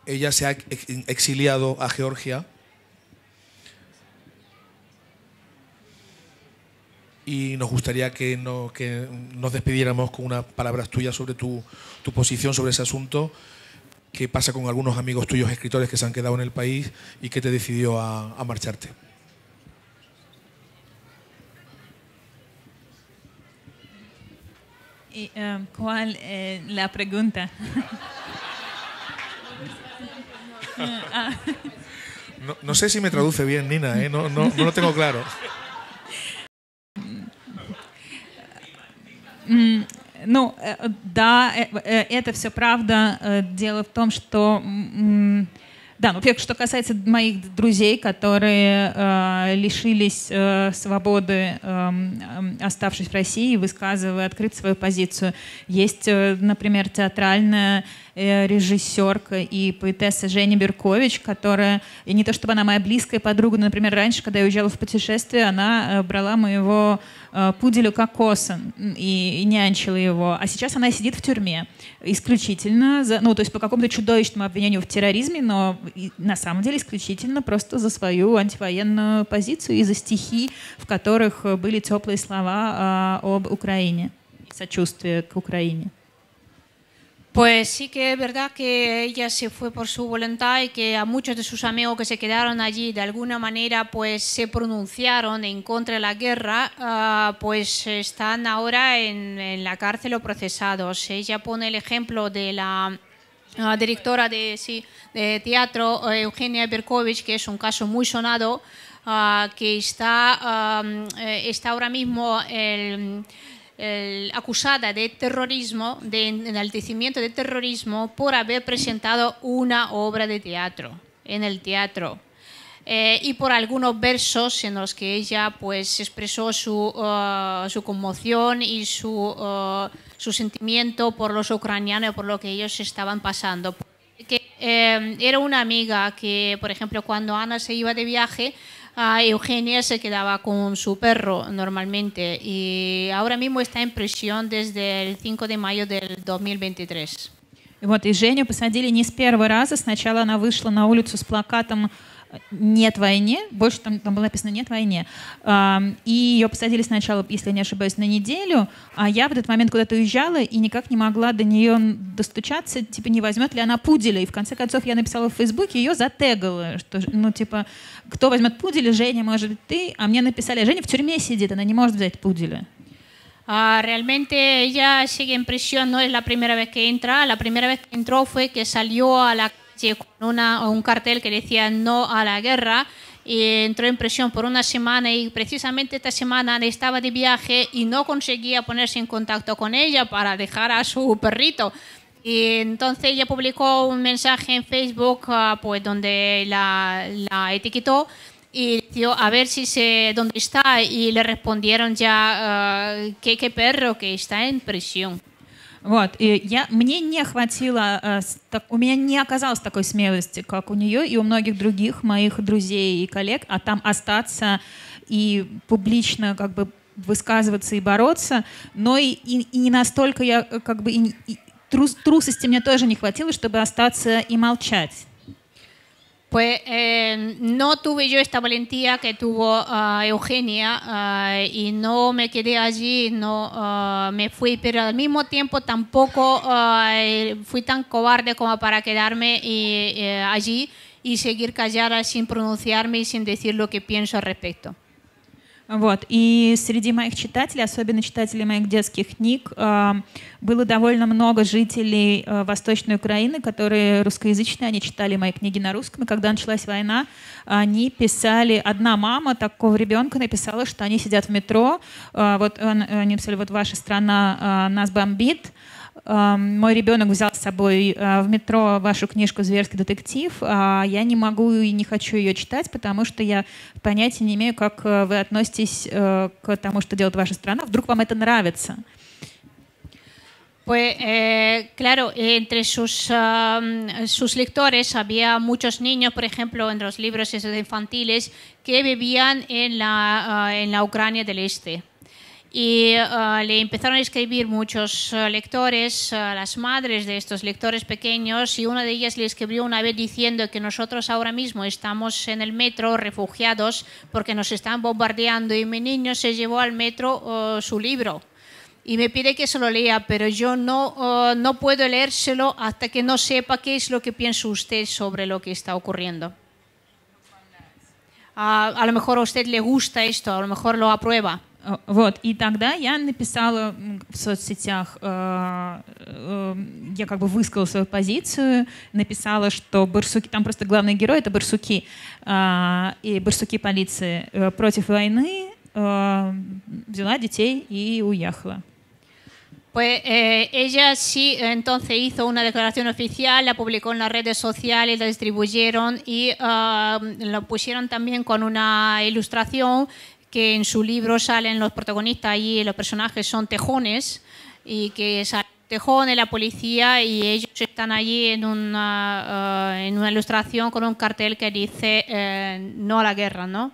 Speaker 1: Ella se ha exiliado a Georgia y nos gustaría que nos despidiéramos con unas palabras tuyas sobre tu posición sobre ese asunto. ¿Qué pasa con algunos amigos tuyos escritores que se han quedado en el país y qué te decidió a marcharte?
Speaker 2: ¿Y cuál es la pregunta?
Speaker 1: No sé si me traduce bien, Nina, no lo tengo claro.
Speaker 2: Ну, да, это все правда. Дело в том, что... Да, ну, во-первых, что касается моих друзей, которые лишились свободы, оставшись в России, высказывая открыто свою позицию. Есть, например, театральная режиссерка и поэтесса Женя Беркович, которая, и не то чтобы она моя близкая подруга, но, например, раньше, когда я уезжала в путешествие, она брала моего пуделя Кокоса и нянчила его, а сейчас она сидит в тюрьме исключительно, ну, то есть по какому-то чудовищному обвинению в терроризме, но на самом деле исключительно просто за свою антивоенную позицию и за стихи, в которых были теплые слова об Украине, сочувствие к Украине.
Speaker 3: Pues sí que es verdad que ella se fue por su voluntad y que a muchos de sus amigos que se quedaron allí de alguna manera pues se pronunciaron en contra de la guerra, pues están ahora en la cárcel o procesados. Ella pone el ejemplo de la directora de teatro Eugenia Berkovich, que es un caso muy sonado, que está ahora mismo acusada de terrorismo, de enaltecimiento de terrorismo, por haber presentado una obra de teatro en el teatro y por algunos versos en los que ella pues expresó su conmoción y su sentimiento por los ucranianos y por lo que ellos estaban pasando. Era una amiga que, por ejemplo, cuando Ana se iba de viaje, Eugenia se quedaba con su perro normalmente y ahora mismo está en prisión desde el 5 de mayo del 2023.
Speaker 2: Вот, и Женю посадили не с первого раза. Сначала она вышла на улицу с плакатом «Нет войне», больше там было написано «Нет войне». И ее посадили сначала, если я не ошибаюсь, на неделю, а я в этот момент куда-то уезжала и никак не могла до нее достучаться, типа, не возьмет ли она пуделя. И в конце концов я написала в Фейсбуке, ее затегала, что, ну, типа, кто возьмет пуделя, Женя, может быть, ты. А мне написали, Женя в тюрьме сидит, она не может взять пуделя.
Speaker 3: Realmente ella sigue en prisión, no es la primera vez que entra. La primera vez que entró fue que salió a la calle con un cartel que decía no a la guerra y entró en prisión por una semana y precisamente esta semana estaba de viaje y no conseguía ponerse en contacto con ella para dejar a su perrito. Y entonces ella publicó un mensaje en Facebook pues donde la etiquetó y dijo a ver si dónde está y le respondieron ya qué perro que está en prisión.
Speaker 2: Вот, и мне не хватило, у меня не оказалось такой смелости, как у нее и у многих других моих друзей и коллег, а там остаться и публично как бы высказываться и бороться, но и не настолько я как бы трусости мне тоже не хватило, чтобы остаться и молчать.
Speaker 3: Pues no tuve yo esta valentía que tuvo Eugenia y no me quedé allí, no me fui, pero al mismo tiempo tampoco fui tan cobarde como para quedarme allí y seguir callada sin pronunciarme y sin decir lo que pienso al respecto.
Speaker 2: Вот. И среди моих читателей, особенно читателей моих детских книг, было довольно много жителей Восточной Украины, которые русскоязычные, они читали мои книги на русском. И когда началась война, они писали, одна мама такого ребенка написала, что они сидят в метро, вот они написали, вот ваша страна нас бомбит, мой ребенок взял с собой в метро вашу книжку «Зверский детектив», а я не могу и не хочу ее читать, потому что я понятия не имею, как вы относитесь к тому, что делает ваша страна. Вдруг вам это нравится?
Speaker 3: Pues claro, entre sus lectores había muchos niños, por ejemplo, en los libros esos infantiles, que vivían en la Ucrania del Este. Y le empezaron a escribir muchos lectores, las madres de estos lectores pequeños, y una de ellas le escribió una vez diciendo que nosotros ahora mismo estamos en el metro refugiados porque nos están bombardeando, y mi niño se llevó al metro su libro y me pide que se lo lea, pero yo no puedo leérselo hasta que no sepa qué es lo que piensa usted sobre lo que está ocurriendo. A lo mejor a usted le gusta esto, a lo mejor lo aprueba.
Speaker 2: Вот, и тогда я написала в соцсетях, я как бы высказала свою позицию, написала, что барсуки, там просто главный герой это барсуки, и барсуки полиции против войны, взяла детей и уехала.
Speaker 3: Pues ella sí, entonces hizo una declaración oficial, la publicó en las redes sociales, la distribuyeron y lo pusieron también con una ilustración que en su libro salen los protagonistas y los personajes son tejones, y que sale tejones, la policía, y ellos están allí en una ilustración con un cartel que dice no a la guerra, ¿no?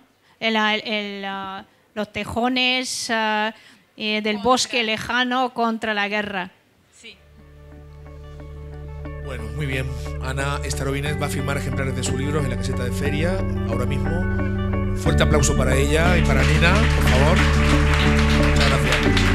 Speaker 3: Los tejones del bosque lejano contra la guerra.
Speaker 2: Sí.
Speaker 1: Bueno, muy bien. Ana Starovinets va a firmar ejemplares de su libro en la caseta de feria ahora mismo. Fuerte aplauso para ella y para Nina, por favor. Muchas gracias.